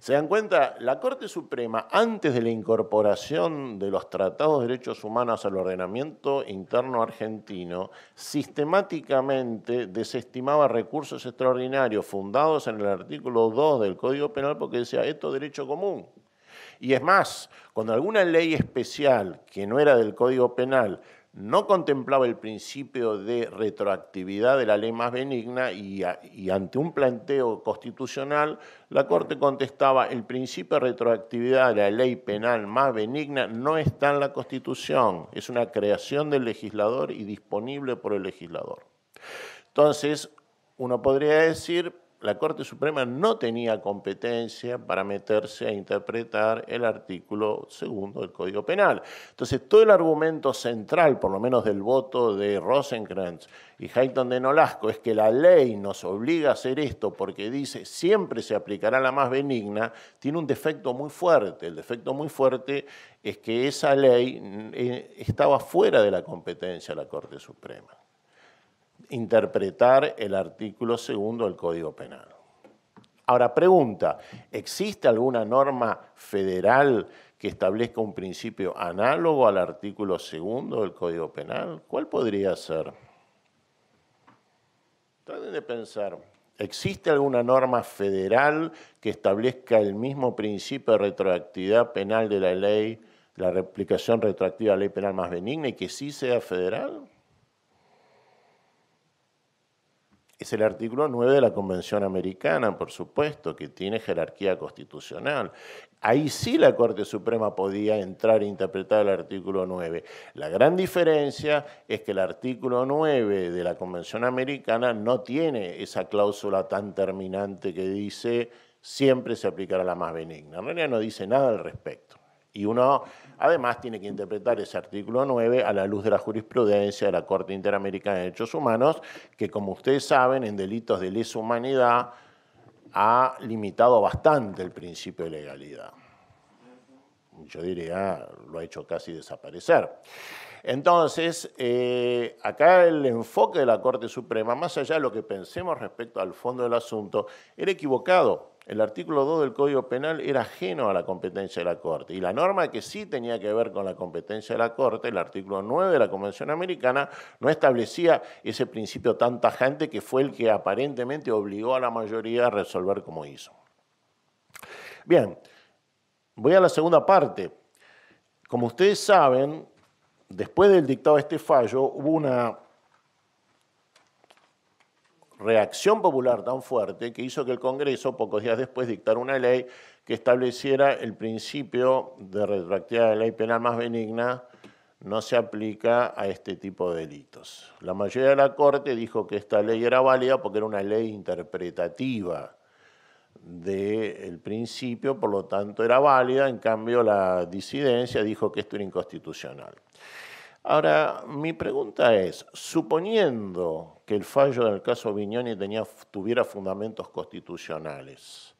¿Se dan cuenta? La Corte Suprema, antes de la incorporación de los tratados de derechos humanos al ordenamiento interno argentino, sistemáticamente desestimaba recursos extraordinarios fundados en el artículo 2 del Código Penal porque decía, esto es derecho común. Y es más, cuando alguna ley especial que no era del Código Penal no contemplaba el principio de retroactividad de la ley más benigna y ante un planteo constitucional, la Corte contestaba el principio de retroactividad de la ley penal más benigna no está en la Constitución, es una creación del legislador y disponible por el legislador. Entonces, uno podría decir, la Corte Suprema no tenía competencia para meterse a interpretar el artículo 2 del Código Penal. Entonces, todo el argumento central, por lo menos del voto de Rosenkrantz y Hayton de Nolasco, es que la ley nos obliga a hacer esto porque dice siempre se aplicará la más benigna, tiene un defecto muy fuerte. El defecto muy fuerte es que esa ley estaba fuera de la competencia de la Corte Suprema. Interpretar el artículo 2 del Código Penal. Ahora, pregunta, ¿existe alguna norma federal que establezca un principio análogo al artículo 2 del Código Penal? ¿Cuál podría ser? Traten de pensar. ¿Existe alguna norma federal que establezca el mismo principio de retroactividad penal de la ley, la replicación retroactiva de la ley penal más benigna y que sí sea federal? Es el artículo 9 de la Convención Americana, por supuesto, que tiene jerarquía constitucional. Ahí sí la Corte Suprema podía entrar e interpretar el artículo 9. La gran diferencia es que el artículo 9 de la Convención Americana no tiene esa cláusula tan terminante que dice siempre se aplicará la más benigna. En realidad no dice nada al respecto. Y uno, además, tiene que interpretar ese artículo 9 a la luz de la jurisprudencia de la Corte Interamericana de Derechos Humanos, que, como ustedes saben, en delitos de lesa humanidad ha limitado bastante el principio de legalidad. Yo diría, lo ha hecho casi desaparecer. Entonces, acá el enfoque de la Corte Suprema, más allá de lo que pensemos respecto al fondo del asunto, era equivocado. El artículo 2 del Código Penal era ajeno a la competencia de la Corte. Y la norma que sí tenía que ver con la competencia de la Corte, el artículo 9 de la Convención Americana, no establecía ese principio tan tajante que fue el que aparentemente obligó a la mayoría a resolver como hizo. Bien, voy a la segunda parte. Como ustedes saben, después del dictado de este fallo, hubo una reacción popular tan fuerte que hizo que el Congreso, pocos días después, dictara una ley que estableciera el principio de retroactividad de la ley penal más benigna no se aplica a este tipo de delitos. La mayoría de la Corte dijo que esta ley era válida porque era una ley interpretativa del principio, por lo tanto era válida, en cambio la disidencia dijo que esto era inconstitucional. Ahora, mi pregunta es, suponiendo que el fallo del caso Vignoni tuviera fundamentos constitucionales,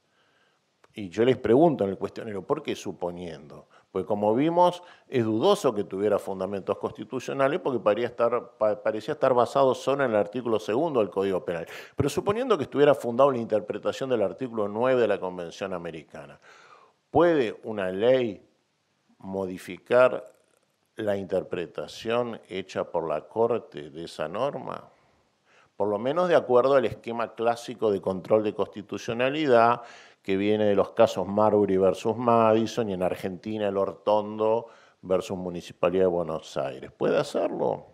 y yo les pregunto en el cuestionario, ¿por qué suponiendo? Pues como vimos, es dudoso que tuviera fundamentos constitucionales porque parecía estar basado solo en el artículo 2 del Código Penal. Pero suponiendo que estuviera fundado en la interpretación del artículo 9 de la Convención Americana, ¿puede una ley modificar la interpretación hecha por la Corte de esa norma? Por lo menos de acuerdo al esquema clásico de control de constitucionalidad que viene de los casos Marbury versus Madison y en Argentina el Ortondo versus Municipalidad de Buenos Aires. ¿Puede hacerlo?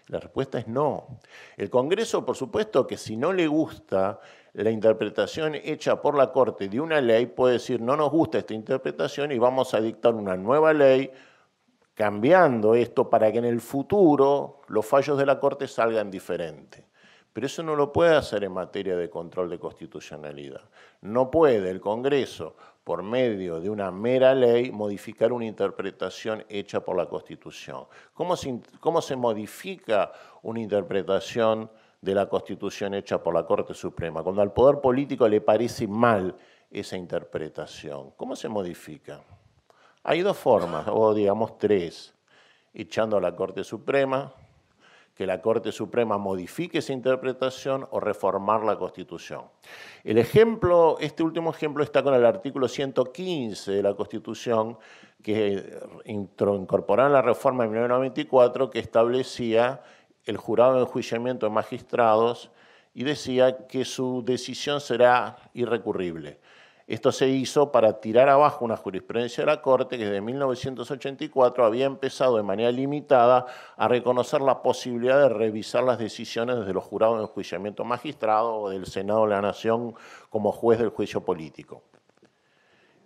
La respuesta es no. El Congreso, por supuesto, que si no le gusta la interpretación hecha por la Corte de una ley, puede decir no nos gusta esta interpretación y vamos a dictar una nueva ley cambiando esto para que en el futuro los fallos de la Corte salgan diferentes. Pero eso no lo puede hacer en materia de control de constitucionalidad. No puede el Congreso, por medio de una mera ley, modificar una interpretación hecha por la Constitución. ¿Cómo se modifica una interpretación de la Constitución hecha por la Corte Suprema? Cuando al poder político le parece mal esa interpretación, ¿cómo se modifica? Hay dos formas, o digamos tres, echando a la Corte Suprema, que la Corte Suprema modifique esa interpretación o reformar la Constitución. Este último ejemplo está con el artículo 115 de la Constitución que incorporó en la reforma de 1994 que establecía el jurado de enjuiciamiento de magistrados y decía que su decisión será irrecurrible. Esto se hizo para tirar abajo una jurisprudencia de la Corte que desde 1984 había empezado de manera limitada a reconocer la posibilidad de revisar las decisiones desde los jurados de enjuiciamiento magistrado o del Senado de la Nación como juez del juicio político.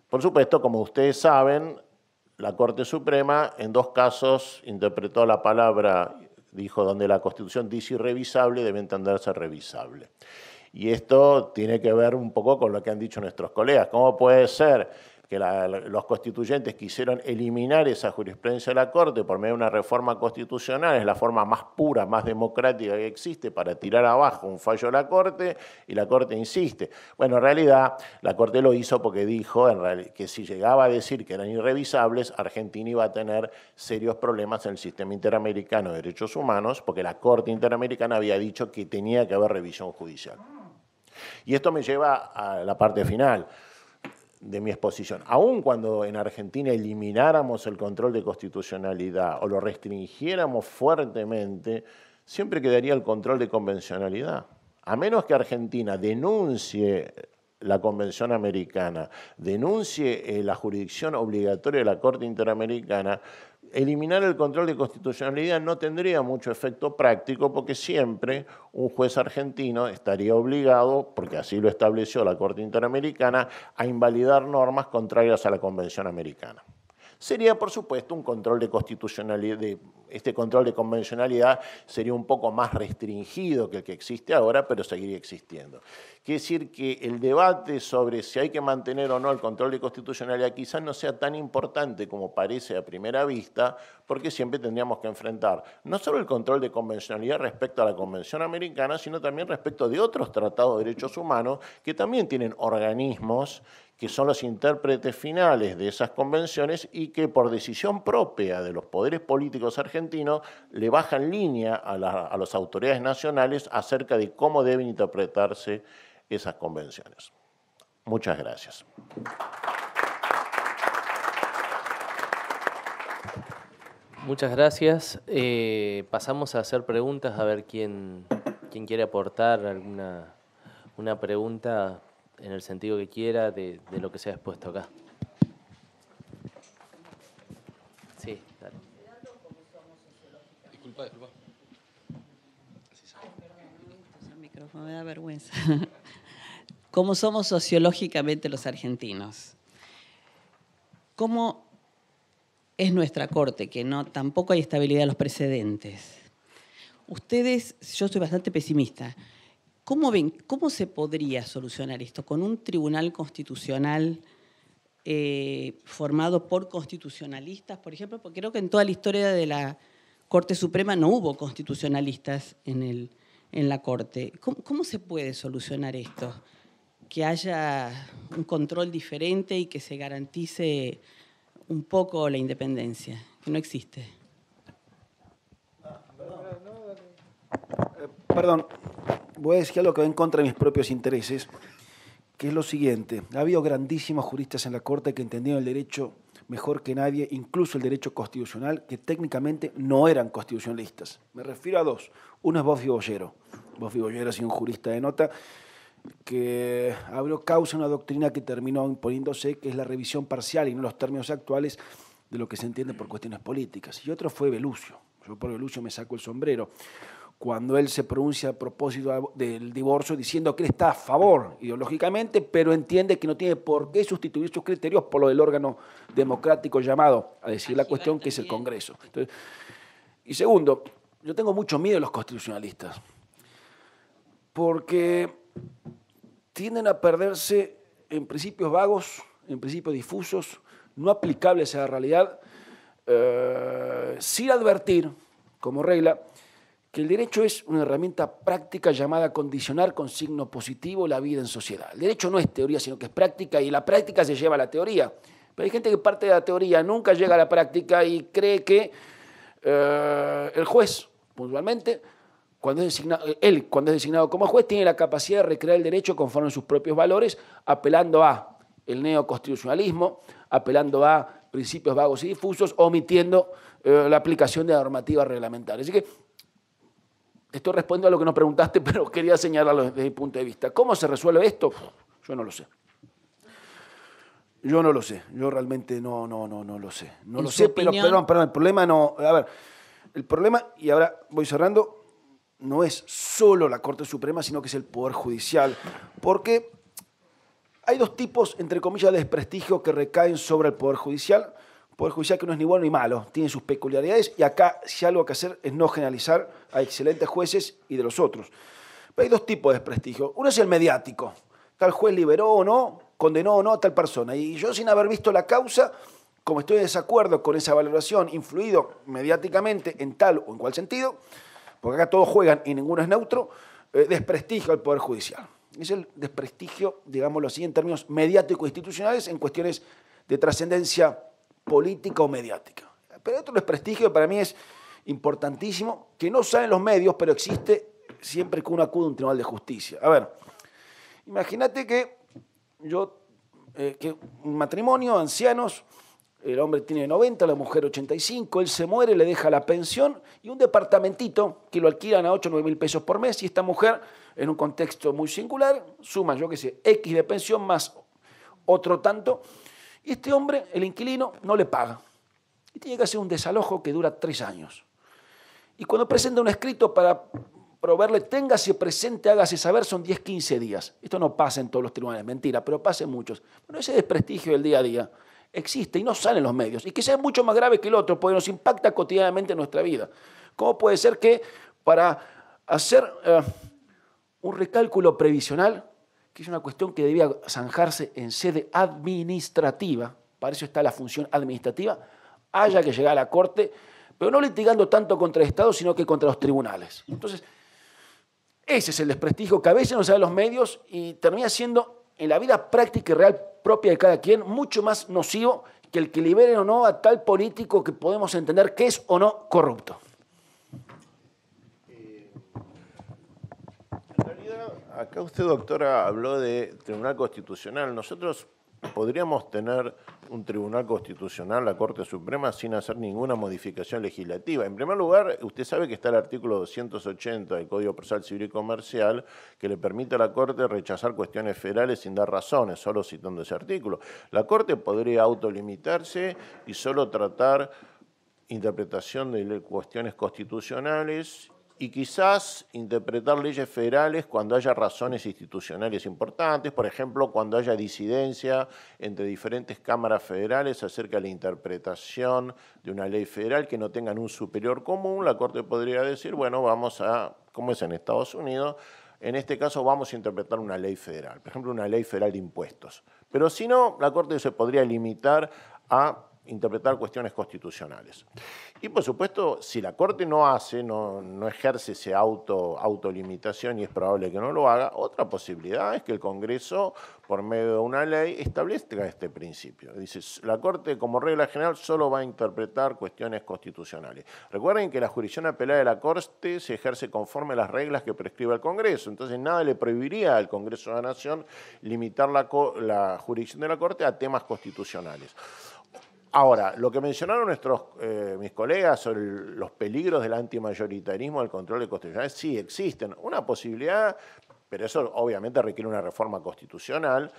Por supuesto, como ustedes saben, la Corte Suprema en dos casos interpretó la palabra, dijo, donde la Constitución dice irrevisable, debe entenderse revisable. Y esto tiene que ver un poco con lo que han dicho nuestros colegas. ¿Cómo puede ser que los constituyentes quisieron eliminar esa jurisprudencia de la Corte por medio de una reforma constitucional? Es la forma más pura, más democrática que existe para tirar abajo un fallo de la Corte y la Corte insiste. Bueno, en realidad la Corte lo hizo porque dijo que si llegaba a decir que eran irrevisables, Argentina iba a tener serios problemas en el sistema interamericano de derechos humanos porque la Corte Interamericana había dicho que tenía que haber revisión judicial. Y esto me lleva a la parte final de mi exposición. Aun cuando en Argentina elimináramos el control de constitucionalidad o lo restringiéramos fuertemente, siempre quedaría el control de convencionalidad. A menos que Argentina denuncie la Convención Americana, denuncie la jurisdicción obligatoria de la Corte Interamericana, eliminar el control de constitucionalidad no tendría mucho efecto práctico porque siempre un juez argentino estaría obligado, porque así lo estableció la Corte Interamericana, a invalidar normas contrarias a la Convención Americana. Sería, por supuesto, un control de constitucionalidad. Este control de convencionalidad sería un poco más restringido que el que existe ahora, pero seguiría existiendo. Quiere decir que el debate sobre si hay que mantener o no el control de constitucionalidad quizás no sea tan importante como parece a primera vista, porque siempre tendríamos que enfrentar no solo el control de convencionalidad respecto a la Convención Americana, sino también respecto de otros tratados de derechos humanos que también tienen organismos que son los intérpretes finales de esas convenciones y que por decisión propia de los poderes políticos argentinos le bajan línea a las autoridades nacionales acerca de cómo deben interpretarse esas convenciones. Muchas gracias. Muchas gracias. Pasamos a hacer preguntas, a ver quién quiere aportar una pregunta en el sentido que quiera de lo que se ha expuesto acá. Sí, dale. Disculpa. El micrófono me da vergüenza. ¿Cómo somos sociológicamente los argentinos? ¿Cómo es nuestra corte? Que tampoco hay estabilidad en los precedentes. Ustedes, yo soy bastante pesimista. ¿Cómo ven, cómo se podría solucionar esto? ¿Con un tribunal constitucional formado por constitucionalistas, por ejemplo? Porque creo que en toda la historia de la Corte Suprema no hubo constitucionalistas en la Corte. ¿Cómo se puede solucionar esto? Que haya un control diferente y que se garantice un poco la independencia, que no existe. Perdón, voy a decir algo que va en contra de mis propios intereses, que es lo siguiente. Ha habido grandísimos juristas en la Corte que entendieron el derecho mejor que nadie, incluso el derecho constitucional, que técnicamente no eran constitucionalistas. Me refiero a dos. Uno es Bosfi Bollero. Bosfi Bollero ha sido un jurista de nota que abrió causa una doctrina que terminó imponiéndose, que es la revisión parcial y no los términos actuales de lo que se entiende por cuestiones políticas. Y otro fue Belucio. Yo por Belucio me saco el sombrero. Cuando él se pronuncia a propósito del divorcio diciendo que él está a favor ideológicamente, pero entiende que no tiene por qué sustituir sus criterios por lo del órgano democrático llamado a decir la cuestión, que es el Congreso. Entonces, y segundo, yo tengo mucho miedo de los constitucionalistas, porque tienden a perderse en principios vagos, en principios difusos, no aplicables a la realidad, sin advertir, como regla, que el derecho es una herramienta práctica llamada a condicionar con signo positivo la vida en sociedad. El derecho no es teoría, sino que es práctica, y la práctica se lleva a la teoría. Pero hay gente que parte de la teoría, nunca llega a la práctica y cree que el juez, puntualmente, cuando es designado como juez, tiene la capacidad de recrear el derecho conforme a sus propios valores, apelando a el neoconstitucionalismo, apelando a principios vagos y difusos, omitiendo la aplicación de la normativa reglamentaria. Así que estoy respondiendo a lo que no preguntaste, pero quería señalarlo desde mi punto de vista. ¿Cómo se resuelve esto? Yo no lo sé. Yo no lo sé. Yo realmente no lo sé. No lo sé, pero perdón, el problema no... A ver, el problema, y ahora voy cerrando, no es solo la Corte Suprema, sino que es el Poder Judicial, porque hay dos tipos, entre comillas, de desprestigio que recaen sobre el Poder Judicial. Poder Judicial que no es ni bueno ni malo, tiene sus peculiaridades, y acá si algo que hacer es no generalizar a excelentes jueces y de los otros. Pero hay dos tipos de desprestigio. Uno es el mediático. Tal juez liberó o no, condenó o no a tal persona. Y yo, sin haber visto la causa, como estoy en desacuerdo con esa valoración, influido mediáticamente en tal o en cual sentido, porque acá todos juegan y ninguno es neutro, desprestigio al Poder Judicial. Es el desprestigio, digámoslo así, en términos mediático-institucionales, en cuestiones de trascendencia política o mediática. Pero otro desprestigio que para mí es importantísimo, que no sale en los medios, pero existe siempre que uno acude a un tribunal de justicia. A ver, Imagínate que que un matrimonio, ancianos, el hombre tiene 90, la mujer 85, él se muere, le deja la pensión y un departamentito que lo alquilan a 8 o 9 mil pesos por mes y esta mujer, en un contexto muy singular, suma, yo qué sé, X de pensión más otro tanto, y este hombre, el inquilino, no le paga. Y tiene que hacer un desalojo que dura 3 años. Y cuando presenta un escrito para proveerle, téngase presente, hágase saber, son 10, 15 días. Esto no pasa en todos los tribunales, mentira, pero pasa en muchos. Bueno, ese desprestigio del día a día existe y no sale en los medios. Y que sea mucho más grave que el otro, porque nos impacta cotidianamente en nuestra vida. ¿Cómo puede ser que para hacer un recálculo previsional, que es una cuestión que debía zanjarse en sede administrativa, para eso está la función administrativa, haya que llegar a la Corte, pero no litigando tanto contra el Estado, sino que contra los tribunales? Entonces, ese es el desprestigio que a veces nos sale en los medios y termina siendo, en la vida práctica y real propia de cada quien, mucho más nocivo que el que liberen o no a tal político que podemos entender que es o no corrupto. En realidad, acá usted, doctora, habló de Tribunal Constitucional. Nosotros podríamos tener un Tribunal Constitucional, la Corte Suprema, sin hacer ninguna modificación legislativa. En primer lugar, usted sabe que está el artículo 280 del Código Procesal Civil y Comercial que le permite a la Corte rechazar cuestiones federales sin dar razones, solo citando ese artículo. La Corte podría autolimitarse y solo tratar interpretación de cuestiones constitucionales y quizás interpretar leyes federales cuando haya razones institucionales importantes, por ejemplo, cuando haya disidencia entre diferentes cámaras federales acerca de la interpretación de una ley federal que no tengan un superior común. La Corte podría decir, bueno, vamos a, como es en Estados Unidos, en este caso vamos a interpretar una ley federal, por ejemplo, una ley federal de impuestos. Pero si no, la Corte se podría limitar a interpretar cuestiones constitucionales. Y por supuesto, si la Corte no ejerce esa autolimitación, y es probable que no lo haga, otra posibilidad es que el Congreso, por medio de una ley, establezca este principio. Dice, la Corte, como regla general, solo va a interpretar cuestiones constitucionales. Recuerden que la jurisdicción apelada de la Corte se ejerce conforme a las reglas que prescribe el Congreso, entonces nada le prohibiría al Congreso de la Nación limitar la jurisdicción de la Corte a temas constitucionales. Ahora, lo que mencionaron mis colegas sobre los peligros del antimayoritarismo, del control de constitucional, sí existen. Una posibilidad, pero eso obviamente requiere una reforma constitucional,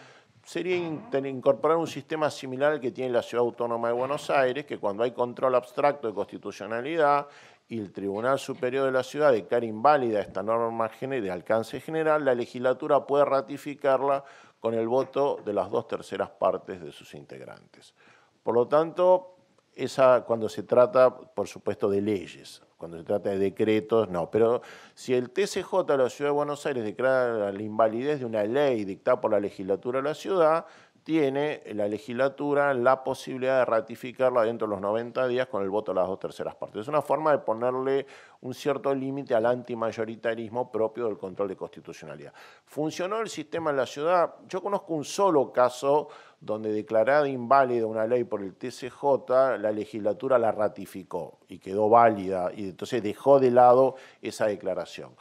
sería incorporar un sistema similar al que tiene la Ciudad Autónoma de Buenos Aires, que cuando hay control abstracto de constitucionalidad y el Tribunal Superior de la Ciudad declara inválida esta norma de alcance general, la legislatura puede ratificarla con el voto de las 2/3 partes de sus integrantes. Por lo tanto, cuando se trata, por supuesto, de leyes, cuando se trata de decretos, no. Pero si el TCJ de la Ciudad de Buenos Aires declara la invalidez de una ley dictada por la legislatura de la ciudad, tiene la legislatura la posibilidad de ratificarla dentro de los 90 días con el voto de las 2/3 partes. Es una forma de ponerle un cierto límite al antimayoritarismo propio del control de constitucionalidad. ¿Funcionó el sistema en la ciudad? Yo conozco un solo caso donde declarada inválida una ley por el TCJ, la legislatura la ratificó y quedó válida y entonces dejó de lado esa declaración.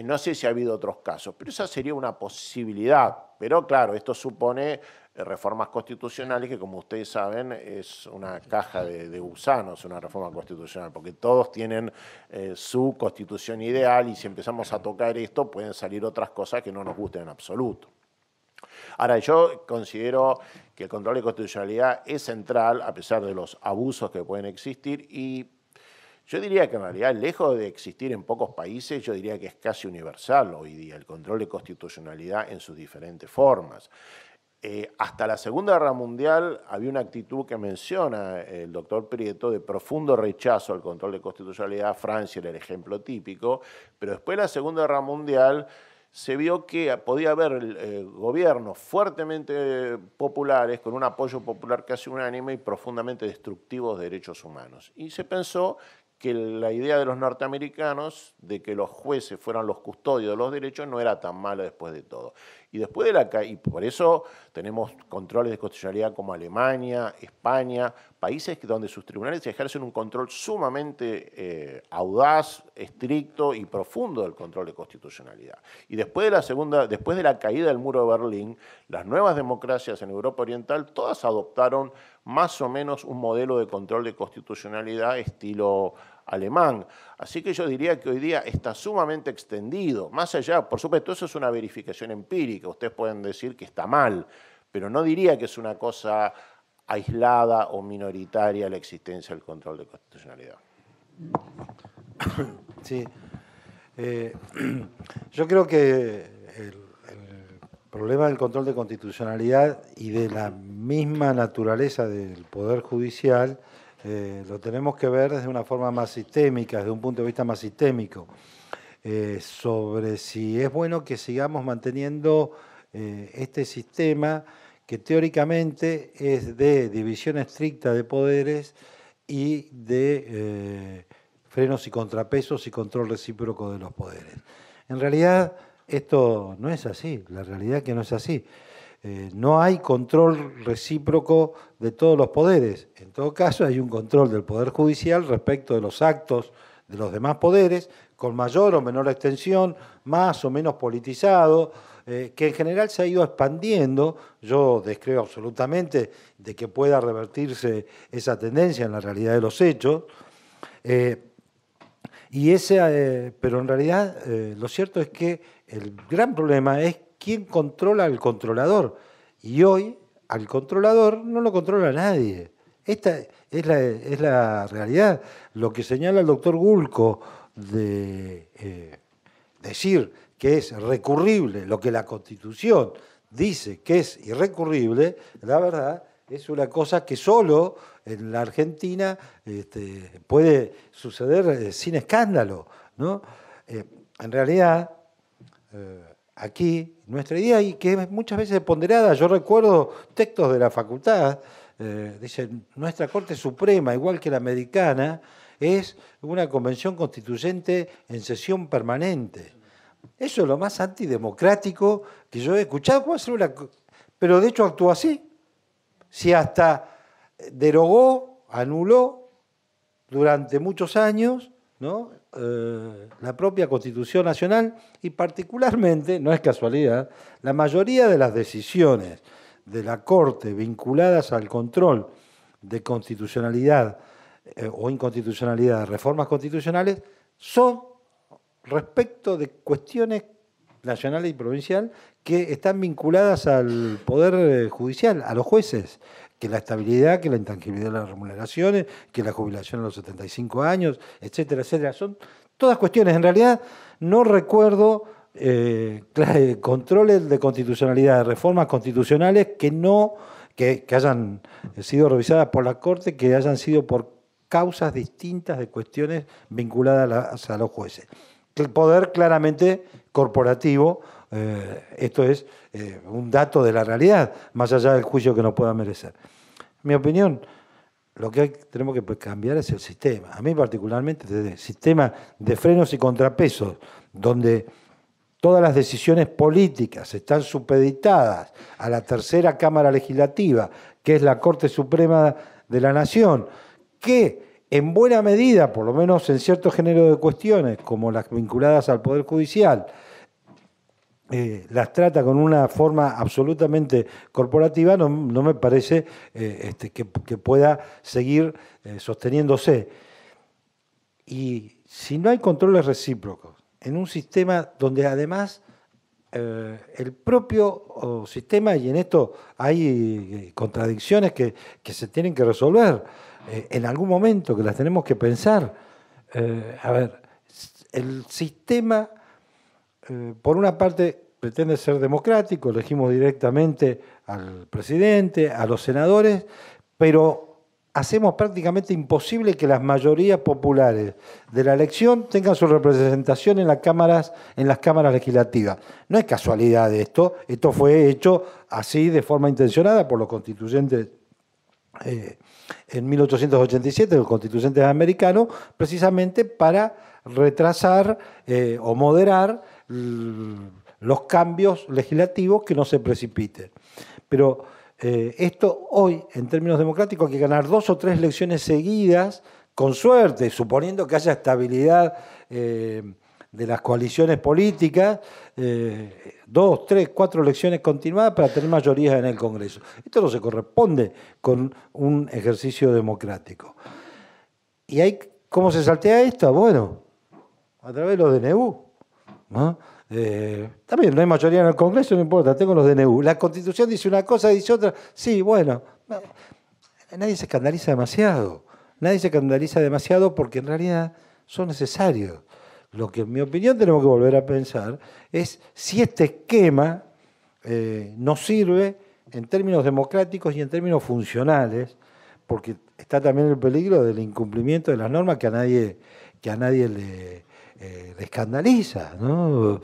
No sé si ha habido otros casos, pero esa sería una posibilidad. Pero claro, esto supone reformas constitucionales que, como ustedes saben, es una caja de gusanos, una reforma constitucional, porque todos tienen su constitución ideal y si empezamos a tocar esto pueden salir otras cosas que no nos gusten en absoluto. Ahora, yo considero que el control de constitucionalidad es central, a pesar de los abusos que pueden existir, y yo diría que en realidad, lejos de existir en pocos países, yo diría que es casi universal hoy día el control de constitucionalidad en sus diferentes formas. Hasta la Segunda Guerra Mundial había una actitud que menciona el doctor Prieto de profundo rechazo al control de constitucionalidad. Francia era el ejemplo típico, pero después de la Segunda Guerra Mundial se vio que podía haber gobiernos fuertemente populares, con un apoyo popular casi unánime y profundamente destructivos de derechos humanos. Y se pensó que la idea de los norteamericanos de que los jueces fueran los custodios de los derechos no era tan mala después de todo. Y después de la caída, y por eso tenemos controles de constitucionalidad como Alemania, España, países donde sus tribunales ejercen un control sumamente audaz, estricto y profundo del control de constitucionalidad. Y después de la caída del muro de Berlín, las nuevas democracias en Europa Oriental todas adoptaron más o menos un modelo de control de constitucionalidad estilo alemán. Así que yo diría que hoy día está sumamente extendido. Más allá, por supuesto, eso es una verificación empírica. Ustedes pueden decir que está mal, pero no diría que es una cosa aislada o minoritaria la existencia del control de constitucionalidad. Sí. Yo creo que el problema del control de constitucionalidad y de la misma naturaleza del Poder Judicial lo tenemos que ver desde una forma más sistémica, desde un punto de vista más sistémico, sobre si es bueno que sigamos manteniendo este sistema que teóricamente es de división estricta de poderes y de frenos y contrapesos y control recíproco de los poderes. En realidad esto no es así, la realidad es que no es así. No hay control recíproco de todos los poderes. En todo caso, hay un control del Poder Judicial respecto de los actos de los demás poderes, con mayor o menor extensión, más o menos politizado, que en general se ha ido expandiendo. Yo descreo absolutamente de que pueda revertirse esa tendencia en la realidad de los hechos. Pero en realidad lo cierto es que el gran problema es quién controla al controlador. Y hoy al controlador no lo controla nadie. Esta es la realidad. Lo que señala el doctor Gulko de decir que es recurrible, lo que la Constitución dice que es irrecurrible, la verdad es una cosa que solo en la Argentina puede suceder sin escándalo, ¿no? En realidad, aquí, nuestra idea, y que es muchas veces ponderada, yo recuerdo textos de la facultad, dicen, nuestra Corte Suprema, igual que la americana, es una convención constituyente en sesión permanente. Eso es lo más antidemocrático que yo he escuchado. Pero de hecho actuó así. Si hasta derogó, anuló durante muchos años, ¿no?, la propia Constitución Nacional y particularmente, no es casualidad, la mayoría de las decisiones de la Corte vinculadas al control de constitucionalidad o inconstitucionalidad de reformas constitucionales son respecto de cuestiones nacionales y provincial que están vinculadas al Poder Judicial, a los jueces, que la estabilidad, que la intangibilidad de las remuneraciones, que la jubilación a los 75 años, etcétera, etcétera. Son todas cuestiones. En realidad no recuerdo controles de constitucionalidad, de reformas constitucionales que hayan sido revisadas por la Corte, que hayan sido por causas distintas de cuestiones vinculadas a los jueces. El poder claramente corporativo, esto es un dato de la realidad, más allá del juicio que nos pueda merecer. En mi opinión, lo que tenemos que cambiar es el sistema. A mí particularmente, el sistema de frenos y contrapesos, donde todas las decisiones políticas están supeditadas a la tercera Cámara Legislativa, que es la Corte Suprema de la Nación, que en buena medida, por lo menos en cierto género de cuestiones, como las vinculadas al Poder Judicial, las trata con una forma absolutamente corporativa, no me parece que pueda seguir sosteniéndose. Y si no hay controles recíprocos, en un sistema donde además el propio sistema, y en esto hay contradicciones que se tienen que resolver, en algún momento que las tenemos que pensar. El sistema, por una parte, pretende ser democrático, elegimos directamente al presidente, a los senadores, pero hacemos prácticamente imposible que las mayorías populares de la elección tengan su representación en las cámaras legislativas. No es casualidad esto fue hecho así de forma intencionada por los constituyentes en 1887, los constituyentes americanos, precisamente para retrasar o moderar los cambios legislativos que no se precipiten. Pero esto hoy, en términos democráticos, hay que ganar 2 o 3 elecciones seguidas, con suerte, suponiendo que haya estabilidad de las coaliciones políticas, 2, 3, 4 elecciones continuadas para tener mayorías en el Congreso. Esto no se corresponde con un ejercicio democrático. ¿Y cómo se saltea esto? Bueno, a través de los DNU, ¿no? También no hay mayoría en el Congreso, no importa, tengo los DNU. La Constitución dice una cosa, dice otra. Sí, bueno, nadie se escandaliza demasiado. Nadie se escandaliza demasiado porque en realidad son necesarios. Lo que en mi opinión tenemos que volver a pensar es si este esquema nos sirve en términos democráticos y en términos funcionales, porque está también el peligro del incumplimiento de las normas que a nadie le escandaliza, ¿no?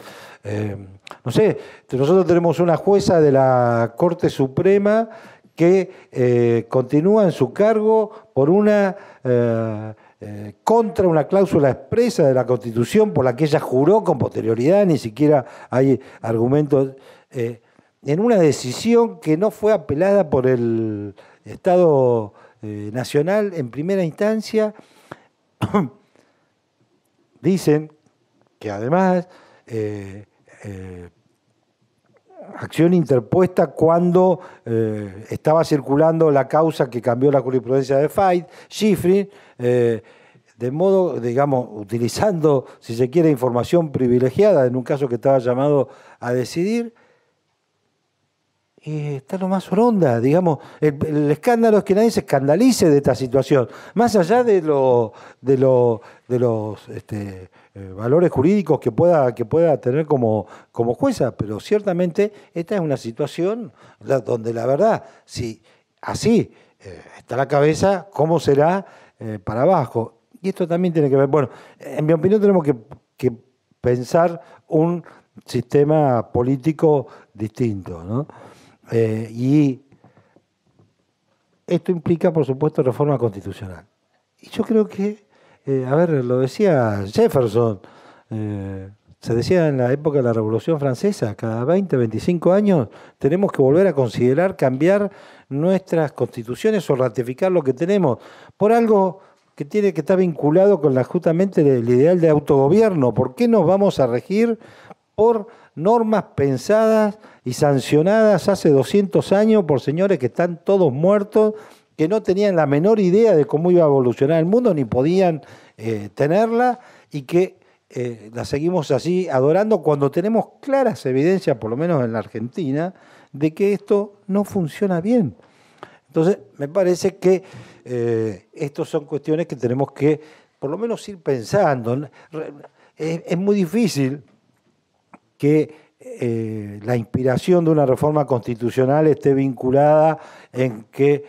No sé, nosotros tenemos una jueza de la Corte Suprema que continúa en su cargo por contra una cláusula expresa de la Constitución por la que ella juró con posterioridad, ni siquiera hay argumentos, en una decisión que no fue apelada por el Estado Nacional en primera instancia. Dicen que además acción interpuesta cuando estaba circulando la causa que cambió la jurisprudencia de Fait, Schifrin, de modo, digamos, utilizando, si se quiere, información privilegiada en un caso que estaba llamado a decidir. Está lo más oronda, digamos, el escándalo es que nadie se escandalice de esta situación, más allá de los valores jurídicos que pueda tener como jueza, pero ciertamente esta es una situación donde la verdad, si así está la cabeza, ¿cómo será para abajo? Y esto también tiene que ver, bueno, en mi opinión tenemos que pensar un sistema político distinto, ¿no? Y esto implica, por supuesto, reforma constitucional. Y yo creo que, lo decía Jefferson, se decía en la época de la Revolución Francesa, cada 20, 25 años tenemos que volver a considerar cambiar nuestras constituciones o ratificar lo que tenemos, por algo que tiene que estar vinculado con justamente el ideal de autogobierno. ¿Por qué nos vamos a regir por normas pensadas y sancionadas hace 200 años por señores que están todos muertos, que no tenían la menor idea de cómo iba a evolucionar el mundo, ni podían tenerla, y que la seguimos así adorando cuando tenemos claras evidencias, por lo menos en la Argentina, de que esto no funciona bien? Entonces, me parece que estas son cuestiones que tenemos que, por lo menos, ir pensando. Es muy difícil que la inspiración de una reforma constitucional esté vinculada en que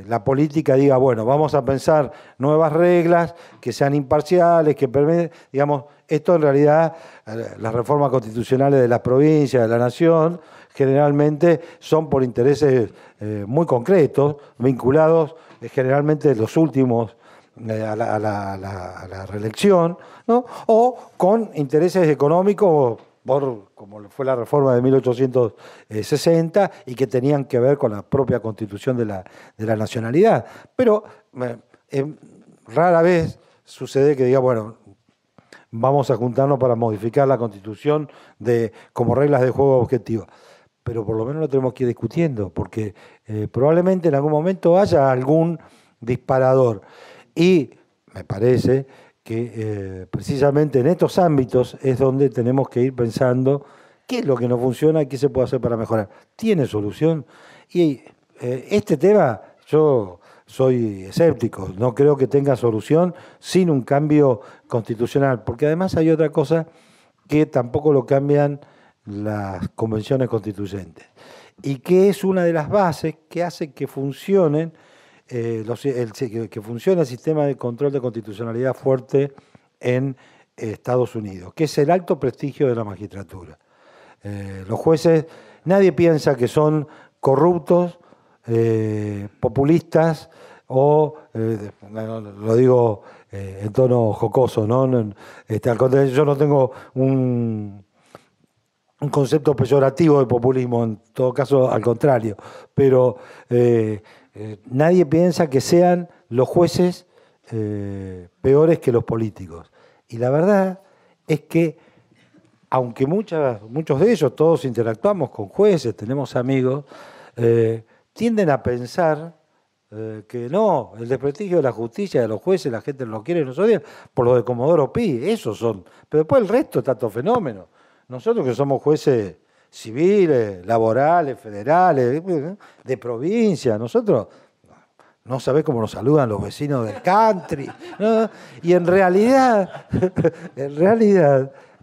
la política diga, bueno, vamos a pensar nuevas reglas que sean imparciales, que permitan, digamos, esto en realidad, las reformas constitucionales de las provincias, de la nación, generalmente son por intereses muy concretos, vinculados generalmente los últimos a la reelección, ¿no? O con intereses económicos, como fue la reforma de 1860, y que tenían que ver con la propia constitución de la nacionalidad. Pero rara vez sucede que diga, bueno, vamos a juntarnos para modificar la constitución como reglas de juego objetivas. Pero por lo menos lo tenemos que ir discutiendo, porque probablemente en algún momento haya algún disparador. Y me parece que precisamente en estos ámbitos es donde tenemos que ir pensando qué es lo que no funciona y qué se puede hacer para mejorar. ¿Tiene solución? Y este tema, yo soy escéptico, no creo que tenga solución sin un cambio constitucional, porque además hay otra cosa que tampoco lo cambian las convenciones constituyentes, y que es una de las bases que hace que funcionen que funcione el sistema de control de constitucionalidad fuerte en Estados Unidos, que es el alto prestigio de la magistratura. Los jueces, nadie piensa que son corruptos, populistas o, lo digo en tono jocoso, ¿no? Al contrario, yo no tengo un concepto peyorativo de populismo, en todo caso al contrario, pero nadie piensa que sean los jueces peores que los políticos. Y la verdad es que, aunque muchos de ellos, todos interactuamos con jueces, tenemos amigos, tienden a pensar que no, el desprestigio de la justicia, de los jueces, la gente no lo quiere, nos odia, por lo de Comodoro Pi, esos son. Pero después el resto está todo fenómeno. Nosotros que somos jueces civiles, laborales, federales, de provincia, nosotros no sabés cómo nos saludan los vecinos del country, ¿no? Y en realidad,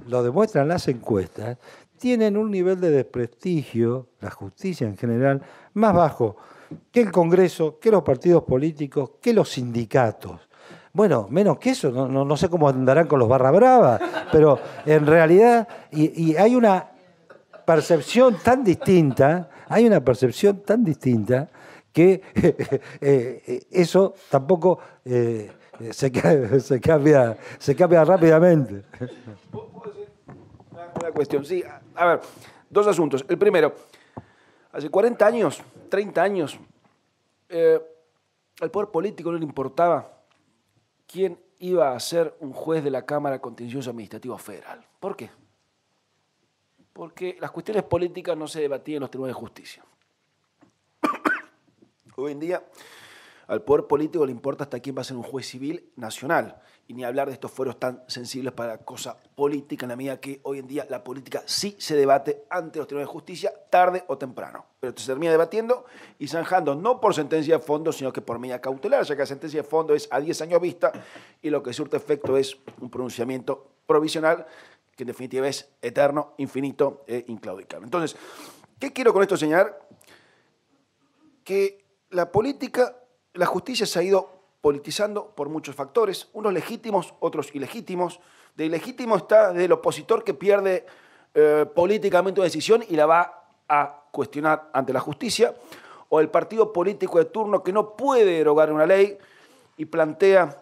lo demuestran las encuestas, tienen un nivel de desprestigio, la justicia en general, más bajo que el Congreso, que los partidos políticos, que los sindicatos. Bueno, menos que eso, no sé cómo andarán con los barra brava, pero en realidad, y hay una percepción tan distinta, que eso tampoco se cambia rápidamente. ¿Puedo decir una cuestión? Sí, a ver, dos asuntos. El primero, hace 40 años, 30 años, al poder político no le importaba quién iba a ser un juez de la Cámara Contencioso Administrativo Federal. ¿Por qué? Porque las cuestiones políticas no se debatían en los tribunales de justicia. Hoy en día, al poder político le importa hasta quién va a ser un juez civil nacional, y ni hablar de estos fueros tan sensibles para cosa política, en la medida que hoy en día la política sí se debate ante los tribunales de justicia, tarde o temprano. Pero se termina debatiendo y zanjando no por sentencia de fondo, sino que por medida cautelar, ya que la sentencia de fondo es a 10 años vista y lo que surte efecto es un pronunciamiento provisional que en definitiva es eterno, infinito e inclaudicable. Entonces, ¿qué quiero con esto señalar? Que la política, la justicia se ha ido politizando por muchos factores, unos legítimos, otros ilegítimos. De ilegítimo está del opositor que pierde políticamente una decisión y la va a cuestionar ante la justicia, o el partido político de turno que no puede derogar una ley y plantea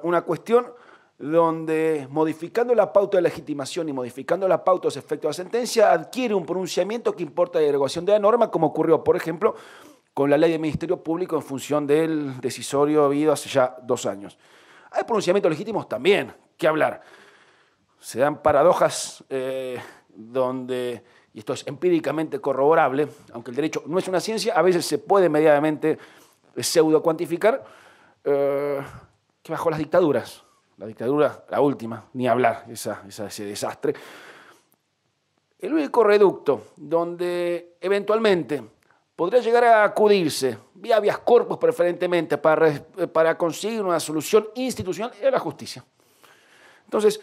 una cuestión donde, modificando la pauta de legitimación y modificando la pauta de los efectos de la sentencia, adquiere un pronunciamiento que importa la derogación de la norma, como ocurrió, por ejemplo, con la ley de Ministerio Público en función del decisorio habido hace ya 2 años. Hay pronunciamientos legítimos también, ¿qué hablar? Se dan paradojas donde, y esto es empíricamente corroborable, aunque el derecho no es una ciencia, a veces se puede medianamente pseudo cuantificar, que bajo las dictaduras, la dictadura, la última, ni hablar, ese desastre, el único reducto donde eventualmente podría llegar a acudirse vía habeas corpus preferentemente para conseguir una solución institucional es la justicia. Entonces,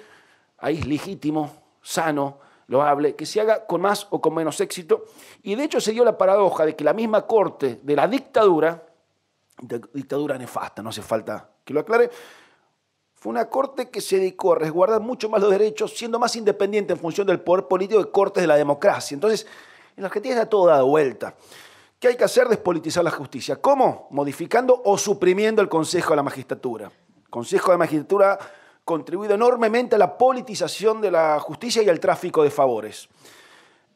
ahí es legítimo, sano, loable, que se haga con más o con menos éxito. Y de hecho se dio la paradoja de que la misma corte de la dictadura nefasta, no hace falta que lo aclare, fue una corte que se dedicó a resguardar mucho más los derechos, siendo más independiente en función del poder político de cortes de la democracia. Entonces, en la Argentina está todo dado vuelta. ¿Qué hay que hacer? Despolitizar la justicia. ¿Cómo? Modificando o suprimiendo el Consejo de la Magistratura. El Consejo de la Magistratura ha contribuido enormemente a la politización de la justicia y al tráfico de favores.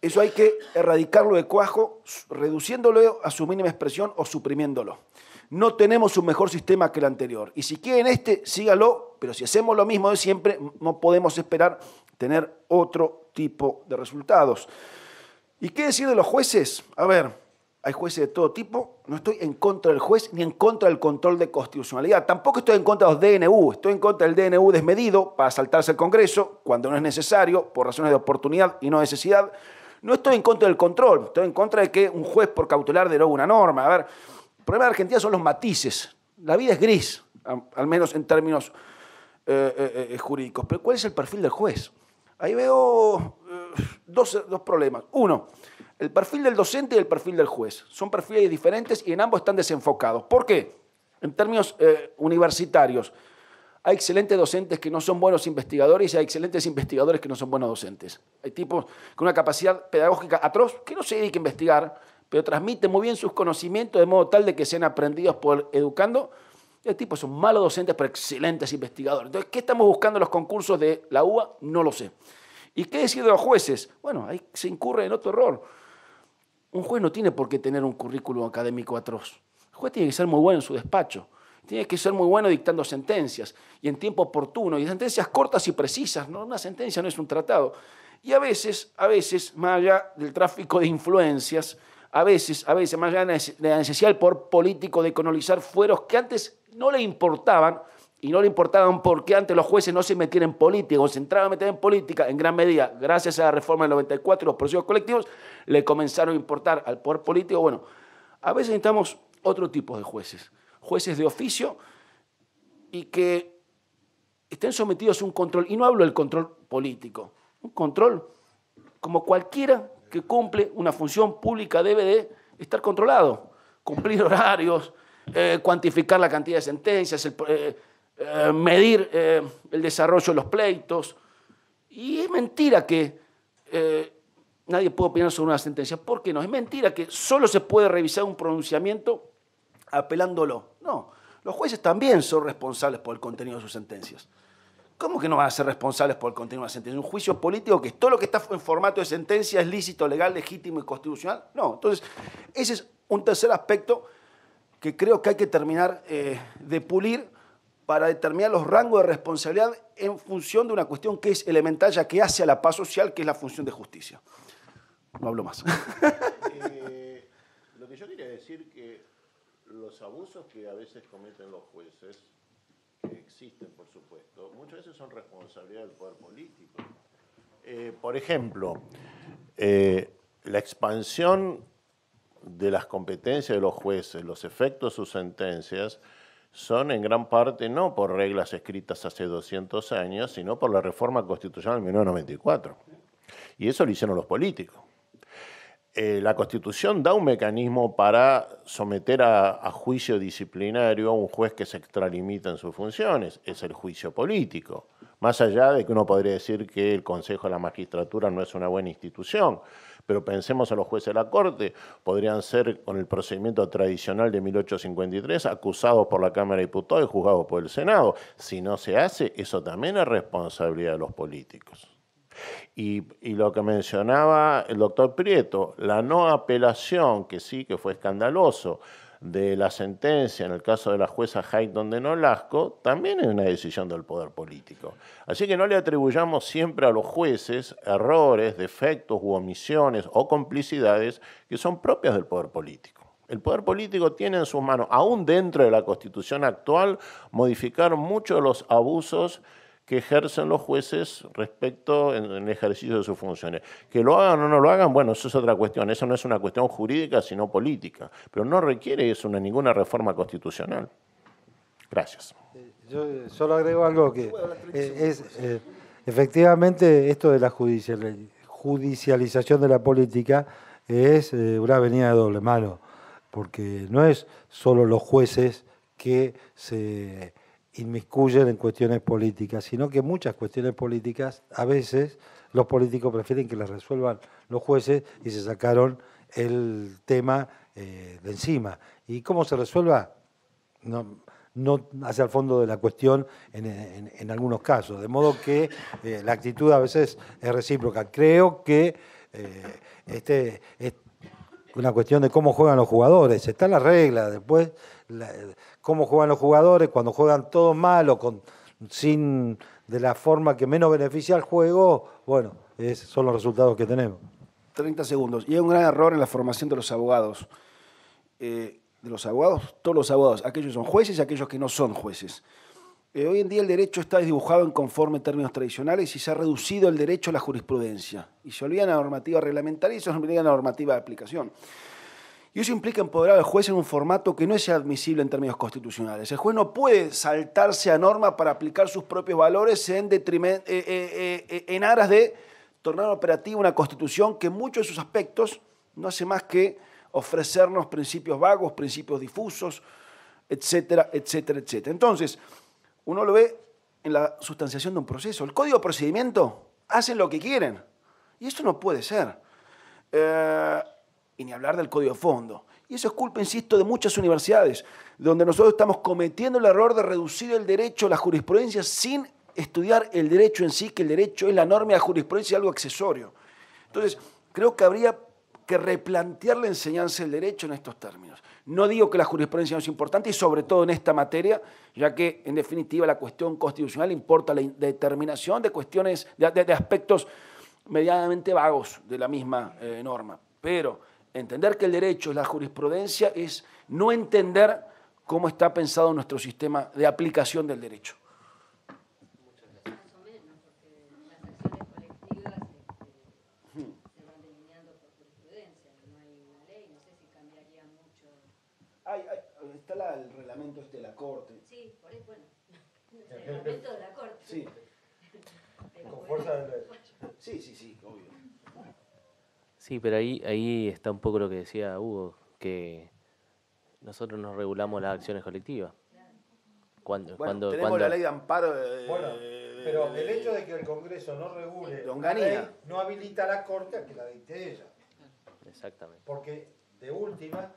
Eso hay que erradicarlo de cuajo, reduciéndolo a su mínima expresión o suprimiéndolo. No tenemos un mejor sistema que el anterior. Y si quieren sígalo, pero si hacemos lo mismo de siempre, no podemos esperar tener otro tipo de resultados. ¿Y qué decir de los jueces? A ver, hay jueces de todo tipo. No estoy en contra del juez ni en contra del control de constitucionalidad. Tampoco estoy en contra de los DNU. Estoy en contra del DNU desmedido para saltarse el Congreso cuando no es necesario, por razones de oportunidad y no necesidad. No estoy en contra del control. Estoy en contra de que un juez por cautelar derogue una norma. A ver, el problema de Argentina son los matices. La vida es gris, al menos en términos jurídicos. Pero ¿cuál es el perfil del juez? Ahí veo dos problemas. Uno, el perfil del docente y el perfil del juez. Son perfiles diferentes y en ambos están desenfocados. ¿Por qué? En términos universitarios, hay excelentes docentes que no son buenos investigadores y hay excelentes investigadores que no son buenos docentes. Hay tipos con una capacidad pedagógica atroz que no se dedican a investigar, pero transmiten muy bien sus conocimientos de modo tal de que sean aprendidos por educando. Y hay tipos que son malos docentes pero excelentes investigadores. Entonces, ¿qué estamos buscando en los concursos de la UBA? No lo sé. ¿Y qué decir de los jueces? Bueno, ahí se incurre en otro error. Un juez no tiene por qué tener un currículum académico atroz. El juez tiene que ser muy bueno en su despacho. Tiene que ser muy bueno dictando sentencias y en tiempo oportuno, y sentencias cortas y precisas, ¿no? Una sentencia no es un tratado. Y a veces, más allá del tráfico de influencias, a veces, más allá de la necesidad del poder político de colonizar fueros que antes no le importaban, y no le importaban porque antes los jueces no se metían en política, o se entraban a meter en política, en gran medida, gracias a la reforma del 94 y los procesos colectivos, le comenzaron a importar al poder político. Bueno, a veces necesitamos otro tipo de jueces. Jueces de oficio y que estén sometidos a un control, y no hablo del control político, un control como cualquiera que cumple una función pública debe de estar controlado, cumplir horarios, cuantificar la cantidad de sentencias, medir el desarrollo de los pleitos. Y es mentira que nadie puede opinar sobre una sentencia. ¿Por qué no? Es mentira que solo se puede revisar un pronunciamiento apelándolo. No, los jueces también son responsables por el contenido de sus sentencias. ¿Cómo que no van a ser responsables por el contenido de una sentencia? Un juicio político que todo lo que está en formato de sentencia es lícito, legal, legítimo y constitucional. No, entonces ese es un tercer aspecto que creo que hay que terminar de pulir para determinar los rangos de responsabilidad en función de una cuestión que es elemental, ya que hace a la paz social, que es la función de justicia. No hablo más. Lo que yo quería decir que los abusos que a veces cometen los jueces, que existen por supuesto, muchas veces son responsabilidad del poder político. Por ejemplo, la expansión de las competencias de los jueces, los efectos de sus sentencias, son en gran parte no por reglas escritas hace 200 años, sino por la reforma constitucional de 1994. Y eso lo hicieron los políticos. La Constitución da un mecanismo para someter a juicio disciplinario a un juez que se extralimita en sus funciones, es el juicio político. Más allá de que uno podría decir que el Consejo de la Magistratura no es una buena institución, pero pensemos en los jueces de la Corte, podrían ser con el procedimiento tradicional de 1853 acusados por la Cámara de Diputados y juzgados por el Senado. Si no se hace, eso también es responsabilidad de los políticos. Y lo que mencionaba el doctor Prieto, la no apelación, que sí que fue escandaloso, de la sentencia en el caso de la jueza Hayton de Nolasco, también es una decisión del poder político. Así que no le atribuyamos siempre a los jueces errores, defectos u omisiones o complicidades que son propias del poder político. El poder político tiene en sus manos, aún dentro de la Constitución actual, modificar muchos de los abusos que ejercen los jueces respecto en el ejercicio de sus funciones. Que lo hagan o no lo hagan, bueno, eso es otra cuestión. Eso no es una cuestión jurídica, sino política. Pero no requiere eso ninguna reforma constitucional. Gracias. Yo solo agrego algo que efectivamente esto de la judicialización de la política es una avenida de doble mano, porque no es solo los jueces que se inmiscuyen en cuestiones políticas, sino que muchas cuestiones políticas, a veces los políticos prefieren que las resuelvan los jueces y se sacaron el tema de encima. ¿Y cómo se resuelva? No hacia el fondo de la cuestión en algunos casos, de modo que la actitud a veces es recíproca. Creo que es una cuestión de cómo juegan los jugadores, está la regla, después cómo juegan los jugadores, cuando juegan todos mal o sin de la forma que menos beneficia al juego, bueno, esos son los resultados que tenemos. 30 segundos. Y hay un gran error en la formación de los abogados. Todos los abogados, aquellos que son jueces y aquellos que no son jueces. Hoy en día el derecho está desdibujado en conforme términos tradicionales y se ha reducido el derecho a la jurisprudencia. Y se olvida la normativa reglamentaria y se olvida la normativa de aplicación. Y eso implica empoderar al juez en un formato que no es admisible en términos constitucionales. El juez no puede saltarse a norma para aplicar sus propios valores en aras de tornar operativa una constitución que en muchos de sus aspectos no hace más que ofrecernos principios vagos, principios difusos, etcétera, etcétera, etcétera. Entonces, uno lo ve en la sustanciación de un proceso. El código de procedimiento hacen lo que quieren. Y eso no puede ser. Y ni hablar del código de fondo. Y eso es culpa, insisto, de muchas universidades, donde nosotros estamos cometiendo el error de reducir el derecho a la jurisprudencia sin estudiar el derecho en sí, que el derecho es la norma y la jurisprudencia es algo accesorio. Entonces, creo que habría que replantear la enseñanza del derecho en estos términos. No digo que la jurisprudencia no es importante, y sobre todo en esta materia, ya que en definitiva la cuestión constitucional importa la determinación de cuestiones, de aspectos medianamente vagos de la misma norma. Pero entender que el derecho es la jurisprudencia es no entender cómo está pensado nuestro sistema de aplicación del derecho. Está el reglamento de la Corte. Sí, por eso, bueno, el reglamento de la Corte. Sí. Con fuerza de ley. Sí, obvio. Sí, pero ahí está un poco lo que decía Hugo, que nosotros nos regulamos las acciones colectivas. Tenemos la ley de amparo. Pero el hecho de que el Congreso no regule la ley no habilita a la Corte a que la dicte ella. Exactamente. Porque, de última,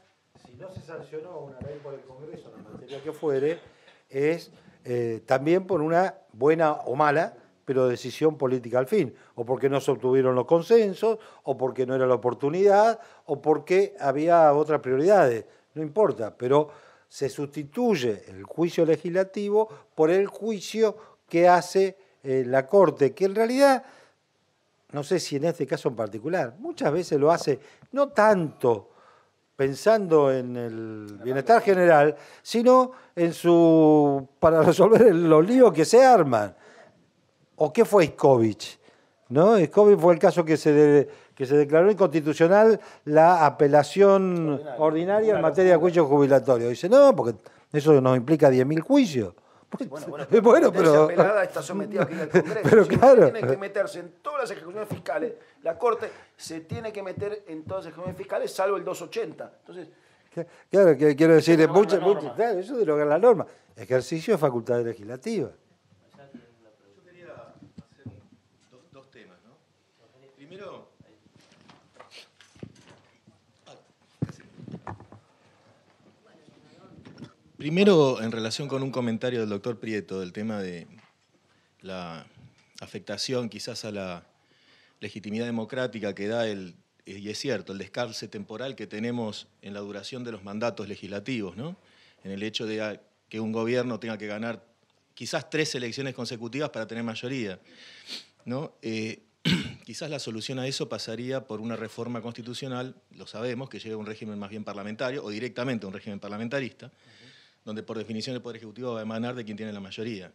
si no se sancionó una ley por el Congreso en la materia que fuere, es también por una buena o mala, pero decisión política al fin, o porque no se obtuvieron los consensos, o porque no era la oportunidad, o porque había otras prioridades, no importa, pero se sustituye el juicio legislativo por el juicio que hace la Corte, que en realidad, no sé si en este caso en particular, muchas veces lo hace no tanto pensando en el bienestar general, sino para resolver los líos que se arman. ¿O qué fue Iscovich? ¿No? Iscovich fue el caso que se declaró inconstitucional la apelación ordinaria en materia de juicio jubilatorio. Dice, no, porque eso nos implica 10.000 juicios. Bueno, pero apelada está sometida aquí al Congreso. Pero si claro. Tiene que meterse en todas las ejecuciones fiscales. La Corte se tiene que meter en todas las ejecuciones fiscales, salvo el 280. Entonces, claro, que quiero decir, claro, eso deroga la norma. Ejercicio de facultades legislativas. Yo quería hacer dos temas, ¿no? Primero, en relación con un comentario del doctor Prieto, del tema de la afectación quizás a la legitimidad democrática que da y es cierto, el descalce temporal que tenemos en la duración de los mandatos legislativos, ¿no? En el hecho de que un gobierno tenga que ganar quizás 3 elecciones consecutivas para tener mayoría, ¿no? Quizás la solución a eso pasaría por una reforma constitucional, lo sabemos, que llegue a un régimen más bien parlamentario o directamente a un régimen parlamentarista, donde por definición el Poder Ejecutivo va a emanar de quien tiene la mayoría.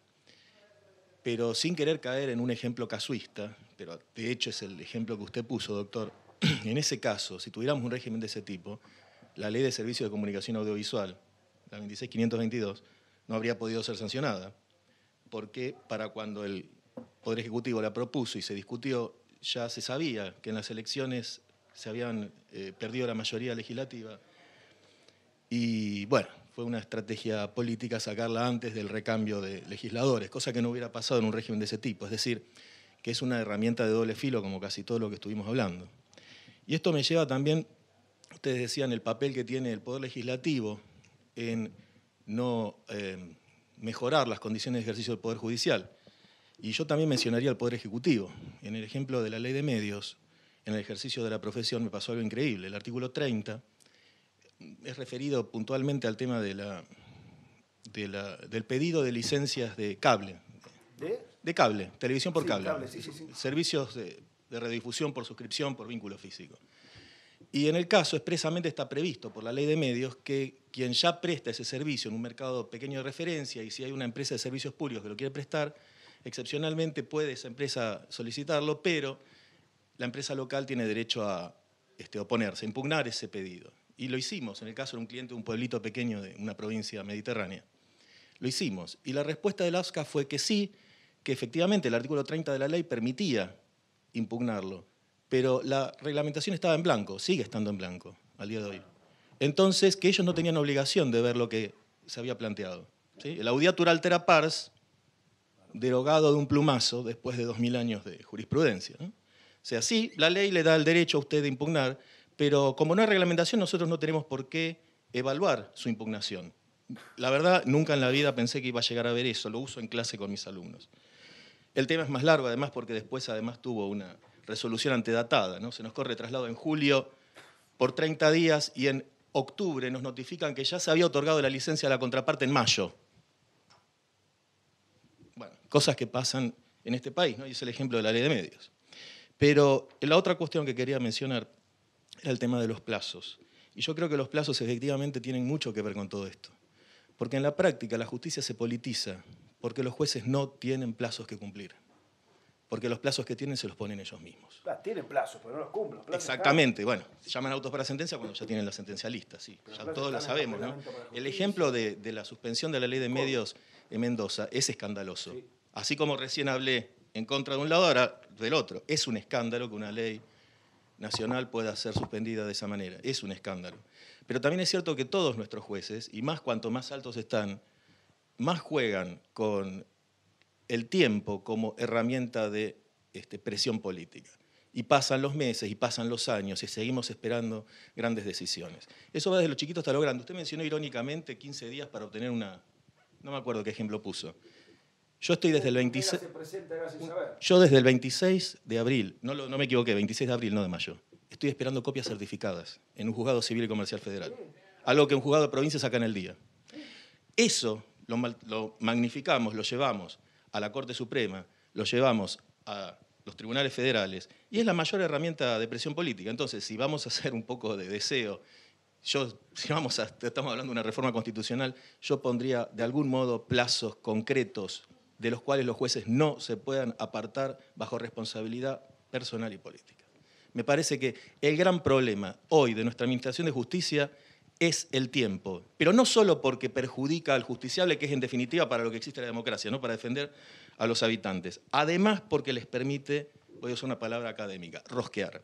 Pero sin querer caer en un ejemplo casuista, pero de hecho es el ejemplo que usted puso, doctor, en ese caso, si tuviéramos un régimen de ese tipo, la Ley de Servicios de Comunicación Audiovisual, la 26522, no habría podido ser sancionada, porque para cuando el Poder Ejecutivo la propuso y se discutió, ya se sabía que en las elecciones se habían perdido la mayoría legislativa. Y bueno, fue una estrategia política sacarla antes del recambio de legisladores, cosa que no hubiera pasado en un régimen de ese tipo. Es decir, que es una herramienta de doble filo, como casi todo lo que estuvimos hablando. Y esto me lleva también, ustedes decían, el papel que tiene el Poder Legislativo en no mejorar las condiciones de ejercicio del Poder Judicial. Y yo también mencionaría al Poder Ejecutivo. En el ejemplo de la Ley de Medios, en el ejercicio de la profesión me pasó algo increíble. El artículo 30 es referido puntualmente al tema del pedido de licencias de cable. De cable, televisión por cable. Sí. Servicios de radiodifusión por suscripción, por vínculo físico. Y en el caso expresamente está previsto por la Ley de Medios que quien ya presta ese servicio en un mercado pequeño de referencia, y si hay una empresa de servicios públicos que lo quiere prestar, excepcionalmente puede esa empresa solicitarlo, pero la empresa local tiene derecho a oponerse, a impugnar ese pedido. Y lo hicimos en el caso de un cliente de un pueblito pequeño de una provincia mediterránea. Lo hicimos. Y la respuesta de la AFSCA fue que sí, que efectivamente el artículo 30 de la ley permitía impugnarlo, pero la reglamentación estaba en blanco, sigue estando en blanco al día de hoy. Entonces, que ellos no tenían obligación de ver lo que se había planteado, ¿sí? El audiatur altera pars, derogado de un plumazo después de 2000 años de jurisprudencia, ¿no? O sea, sí, la ley le da el derecho a usted de impugnar, pero como no hay reglamentación, nosotros no tenemos por qué evaluar su impugnación. La verdad, nunca en la vida pensé que iba a llegar a ver eso, lo uso en clase con mis alumnos. El tema es más largo, además, porque después tuvo una resolución antedatada, ¿no? Se nos corre traslado en julio por 30 días y en octubre nos notifican que ya se había otorgado la licencia a la contraparte en mayo. Bueno, cosas que pasan en este país, ¿no? Y es el ejemplo de la ley de medios. Pero la otra cuestión que quería mencionar era el tema de los plazos. Y yo creo que los plazos efectivamente tienen mucho que ver con todo esto. Porque en la práctica la justicia se politiza porque los jueces no tienen plazos que cumplir. Porque los plazos que tienen se los ponen ellos mismos. Tienen plazos, pero no los cumplen. Exactamente, bueno, se llaman autos para sentencia cuando ya tienen la sentencia lista, sí, ya todos lo sabemos, ¿no? El ejemplo de la suspensión de la ley de medios en Mendoza es escandaloso. Sí. Así como recién hablé en contra de un lado, ahora del otro. Es un escándalo que una ley nacional pueda ser suspendida de esa manera, es un escándalo. Pero también es cierto que todos nuestros jueces, y más cuanto más altos están, más juegan con el tiempo como herramienta de presión política. Y pasan los meses y pasan los años y seguimos esperando grandes decisiones. Eso va desde lo chiquito hasta lo grande. Usted mencionó irónicamente 15 días para obtener una... No me acuerdo qué ejemplo puso. Yo estoy desde el 26... Yo desde el 26 de abril, no me equivoqué, 26 de abril, no de mayo, estoy esperando copias certificadas en un juzgado civil y comercial federal. Algo que un juzgado de provincia saca en el día. Eso lo magnificamos, lo llevamos a la Corte Suprema, lo llevamos a los tribunales federales, y es la mayor herramienta de presión política. Entonces, si vamos a hacer un poco de deseo, estamos hablando de una reforma constitucional, yo pondría de algún modo plazos concretos de los cuales los jueces no se puedan apartar bajo responsabilidad personal y política. Me parece que el gran problema hoy de nuestra Administración de Justicia es el tiempo, pero no solo porque perjudica al justiciable, que es en definitiva para lo que existe la democracia, ¿no? Para defender a los habitantes. Además porque les permite, voy a usar una palabra académica, rosquear.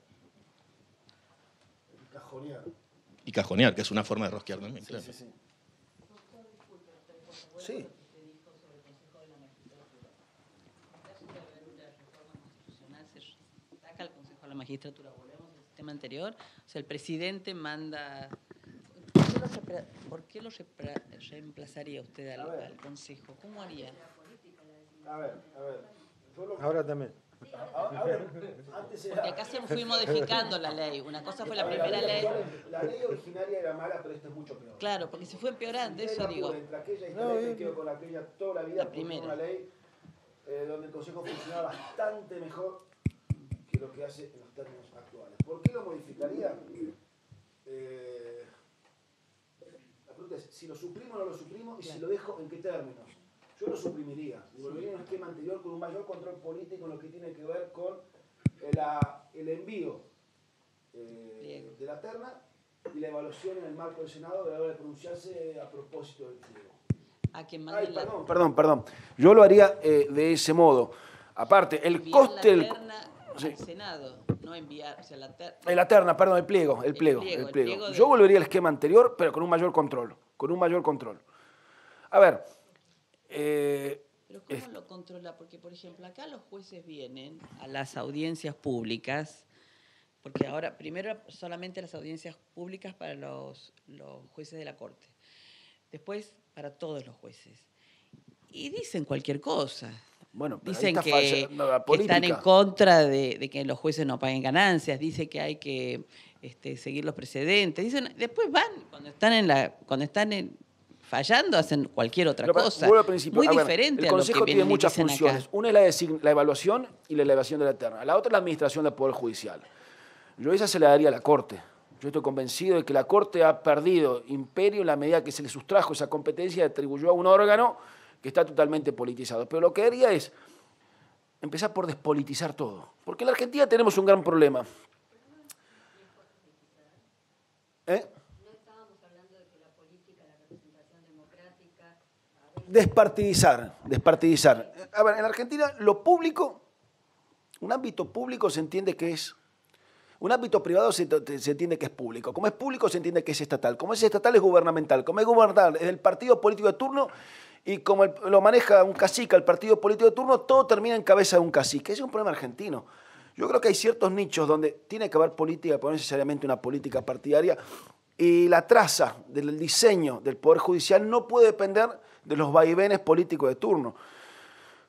Cajonear. Y cajonear, que es una forma de rosquear también, sí, claro. Sí. Sí. Saca el Consejo de la Magistratura, volvemos al sistema anterior, o sea, el presidente manda... ¿Por qué lo reemplazaría usted al Consejo? ¿Cómo haría? A ver. Ahora también. Porque acá se fue modificando la ley. Una cosa fue la primera ley. La ley originaria era mala, pero esta es mucho peor. Claro, porque se fue empeorando, eso digo. Entre aquella historia que quedó con aquella toda la vida, la primera. Una ley donde el Consejo funcionaba bastante mejor que lo que hace en los términos actuales. ¿Por qué lo modificaría? La pregunta es, si lo suprimo o no lo suprimo, y si lo dejo, ¿en qué términos? Yo lo suprimiría y volvería a un esquema anterior con un mayor control político en lo que tiene que ver con el envío de la terna y la evaluación en el marco del Senado de la hora de pronunciarse a propósito del pliego. A quien mande Perdón. Yo lo haría de ese modo. Aparte, el coste del... al Senado, no enviar, o sea, la terna, perdón, el pliego. Yo volvería al esquema anterior, pero con un mayor control. A ver... Pero ¿cómo lo controla? Porque, por ejemplo, acá los jueces vienen a las audiencias públicas, porque ahora, primero solamente las audiencias públicas para los jueces de la Corte, después para todos los jueces. Y dicen cualquier cosa. Bueno, dicen que están en contra de que los jueces no paguen ganancias, dicen que hay que seguir los precedentes, dicen, después van, cuando están fallando, hacen cualquier otra cosa. Muy diferente a lo que vienen y dicen acá. El Consejo tiene muchas funciones. Una es la evaluación y la elevación de la terna. La otra es la administración del Poder Judicial. Yo esa se la daría a la Corte. Yo estoy convencido de que la Corte ha perdido imperio en la medida que se le sustrajo esa competencia y atribuyó a un órgano que está totalmente politizado. Pero lo que haría es empezar por despolitizar todo. Porque en la Argentina tenemos un gran problema. Despartidizar. A ver, en la Argentina lo público, un ámbito público se entiende que es, un ámbito privado se entiende que es público. Como es público se entiende que es estatal. Como es estatal es gubernamental. Como es gubernamental es el partido político de turno y como lo maneja un cacique, el partido político de turno, todo termina en cabeza de un cacique. Ese es un problema argentino. Yo creo que hay ciertos nichos donde tiene que haber política, pero no necesariamente una política partidaria. Y la traza del diseño del Poder Judicial no puede depender de los vaivenes políticos de turno.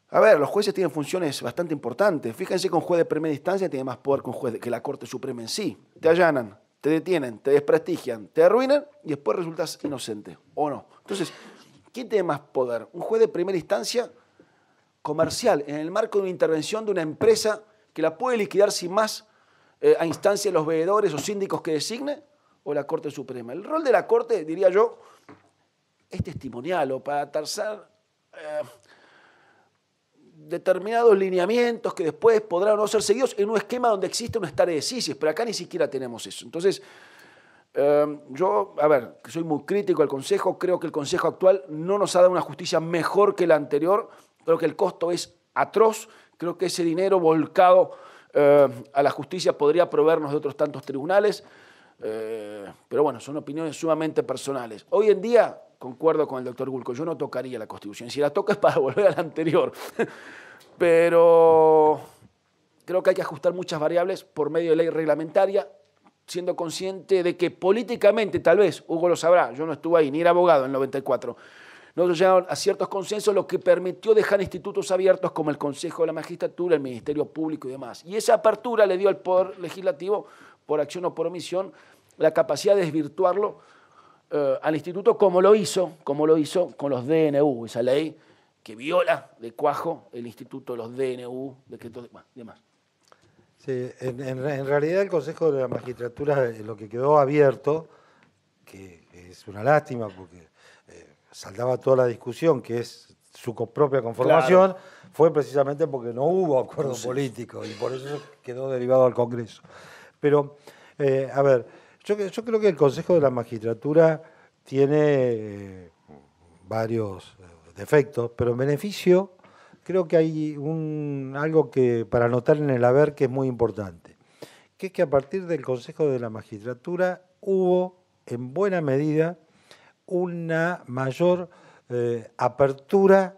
A ver, los jueces tienen funciones bastante importantes. Fíjense que un juez de primera instancia tiene más poder que la Corte Suprema en sí. Te allanan, te detienen, te desprestigian, te arruinan y después resultas inocente, ¿o no? Entonces, ¿quién tiene más poder? Un juez de primera instancia comercial, en el marco de una intervención de una empresa que la puede liquidar sin más a instancia de los veedores o síndicos que designe, o la Corte Suprema. El rol de la Corte, diría yo, es testimonial o para tarzar determinados lineamientos que después podrán o no ser seguidos en un esquema donde existe un stare decisis, pero acá ni siquiera tenemos eso. Entonces, yo, a ver, que soy muy crítico al Consejo, creo que el Consejo actual no nos ha dado una justicia mejor que la anterior, creo que el costo es atroz, creo que ese dinero volcado a la justicia podría proveernos de otros tantos tribunales, pero bueno, son opiniones sumamente personales. Hoy en día, concuerdo con el doctor Gulco, yo no tocaría la Constitución, si la toca es para volver a la anterior, pero creo que hay que ajustar muchas variables por medio de ley reglamentaria, siendo consciente de que políticamente, tal vez, Hugo lo sabrá, yo no estuve ahí, ni era abogado en el 94, nosotros llegamos a ciertos consensos, lo que permitió dejar institutos abiertos como el Consejo de la Magistratura, el Ministerio Público y demás. Y esa apertura le dio al Poder Legislativo, por acción o por omisión, la capacidad de desvirtuarlo al instituto como lo hizo con los DNU, esa ley que viola de cuajo el instituto de los DNU, decretos demás. Sí, en realidad el Consejo de la Magistratura, lo que quedó abierto, que es una lástima porque saldaba toda la discusión, que es su propia conformación, claro, fue precisamente porque no hubo acuerdo político y por eso quedó derivado al Congreso. Pero, a ver, yo creo que el Consejo de la Magistratura tiene varios defectos, pero en beneficio creo que hay algo que para anotar en el haber que es muy importante, que es que a partir del Consejo de la Magistratura hubo en buena medida una mayor apertura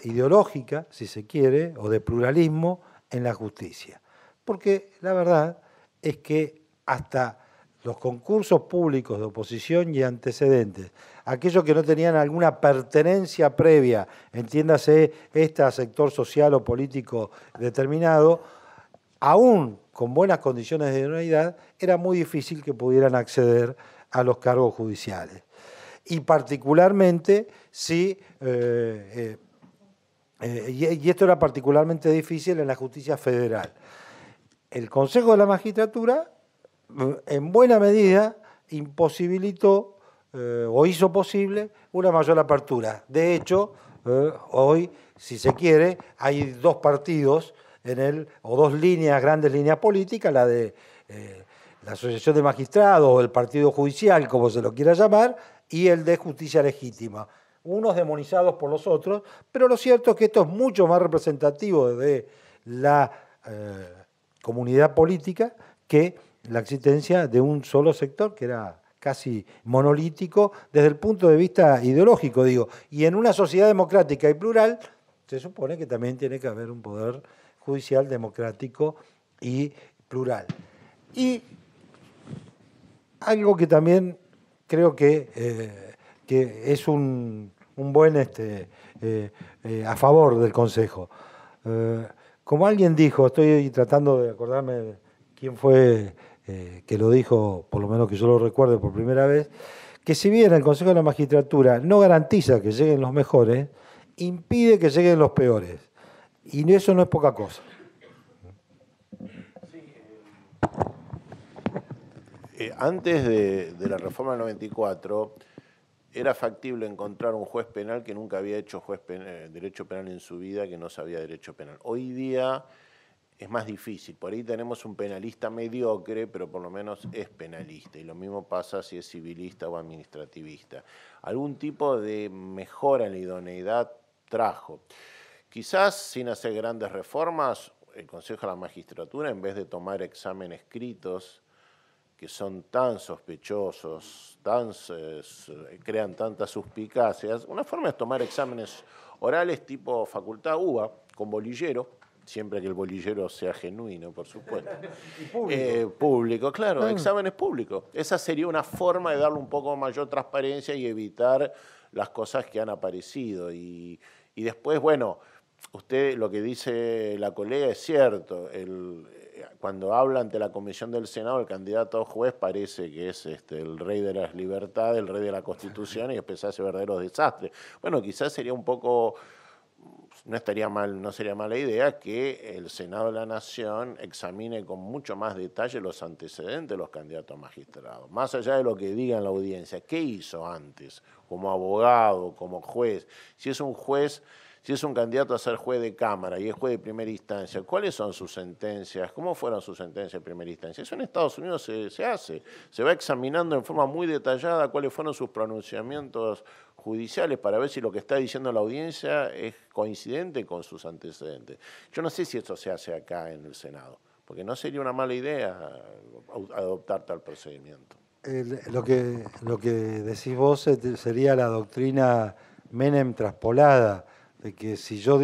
ideológica, si se quiere, o de pluralismo en la justicia. Porque la verdad es que hasta los concursos públicos de oposición y antecedentes, aquellos que no tenían alguna pertenencia previa, entiéndase a sector social o político determinado, aún con buenas condiciones de idoneidad, era muy difícil que pudieran acceder a los cargos judiciales. Y particularmente si, y esto era particularmente difícil en la justicia federal. El Consejo de la Magistratura, en buena medida, imposibilitó o hizo posible una mayor apertura. De hecho, hoy, si se quiere, hay dos partidos o dos líneas, grandes líneas políticas, la de la Asociación de Magistrados o el Partido Judicial, como se lo quiera llamar, y el de Justicia Legítima. Unos demonizados por los otros, pero lo cierto es que esto es mucho más representativo de la comunidad política que la existencia de un solo sector que era casi monolítico desde el punto de vista ideológico, digo. Y en una sociedad democrática y plural se supone que también tiene que haber un poder judicial democrático y plural. Y algo que también creo que es un buen a favor del Consejo. Como alguien dijo, estoy tratando de acordarme quién fue que lo dijo, por lo menos que yo lo recuerde por primera vez, que si bien el Consejo de la Magistratura no garantiza que lleguen los mejores, impide que lleguen los peores. Y eso no es poca cosa. Antes de la reforma del 94, era factible encontrar un juez penal que nunca había hecho derecho penal en su vida, que no sabía derecho penal. Hoy día es más difícil. Por ahí tenemos un penalista mediocre, pero por lo menos es penalista. Y lo mismo pasa si es civilista o administrativista. Algún tipo de mejora en la idoneidad trajo. Quizás sin hacer grandes reformas, el Consejo de la Magistratura, en vez de tomar exámenes escritos, que son tan sospechosos, crean tantas suspicacias, una forma es tomar exámenes orales tipo facultad UBA, con bolillero, siempre que el bolillero sea genuino, por supuesto. Y público. Público, claro, exámenes públicos. Esa sería una forma de darle un poco mayor transparencia y evitar las cosas que han aparecido. Y después, bueno, usted lo que dice la colega es cierto. Cuando habla ante la comisión del Senado, el candidato a juez parece que es el rey de las libertades, el rey de la Constitución, y después hace verdaderos desastres. Bueno, quizás sería un poco, no sería mala idea que el Senado de la Nación examine con mucho más detalle los antecedentes de los candidatos a magistrados. Más allá de lo que diga en la audiencia, ¿qué hizo antes como abogado, como juez? Si es un juez... Si es un candidato a ser juez de Cámara y es juez de primera instancia, ¿cuáles son sus sentencias? ¿Cómo fueron sus sentencias de primera instancia? Eso en Estados Unidos se hace. Se va examinando en forma muy detallada cuáles fueron sus pronunciamientos judiciales para ver si lo que está diciendo la audiencia es coincidente con sus antecedentes. Yo no sé si eso se hace acá en el Senado, porque no sería una mala idea adoptar tal procedimiento. Lo que decís vos sería la doctrina Menem traspolada, de que si yo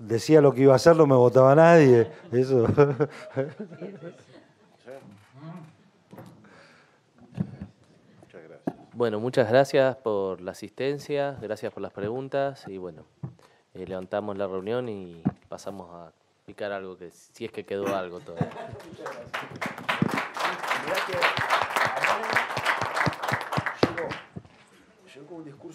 decía lo que iba a hacer, no me votaba nadie. Eso. Muchas gracias. Bueno, muchas gracias por la asistencia, gracias por las preguntas y bueno, levantamos la reunión y pasamos a picar algo, que si es que quedó algo todavía. Llegó con un discurso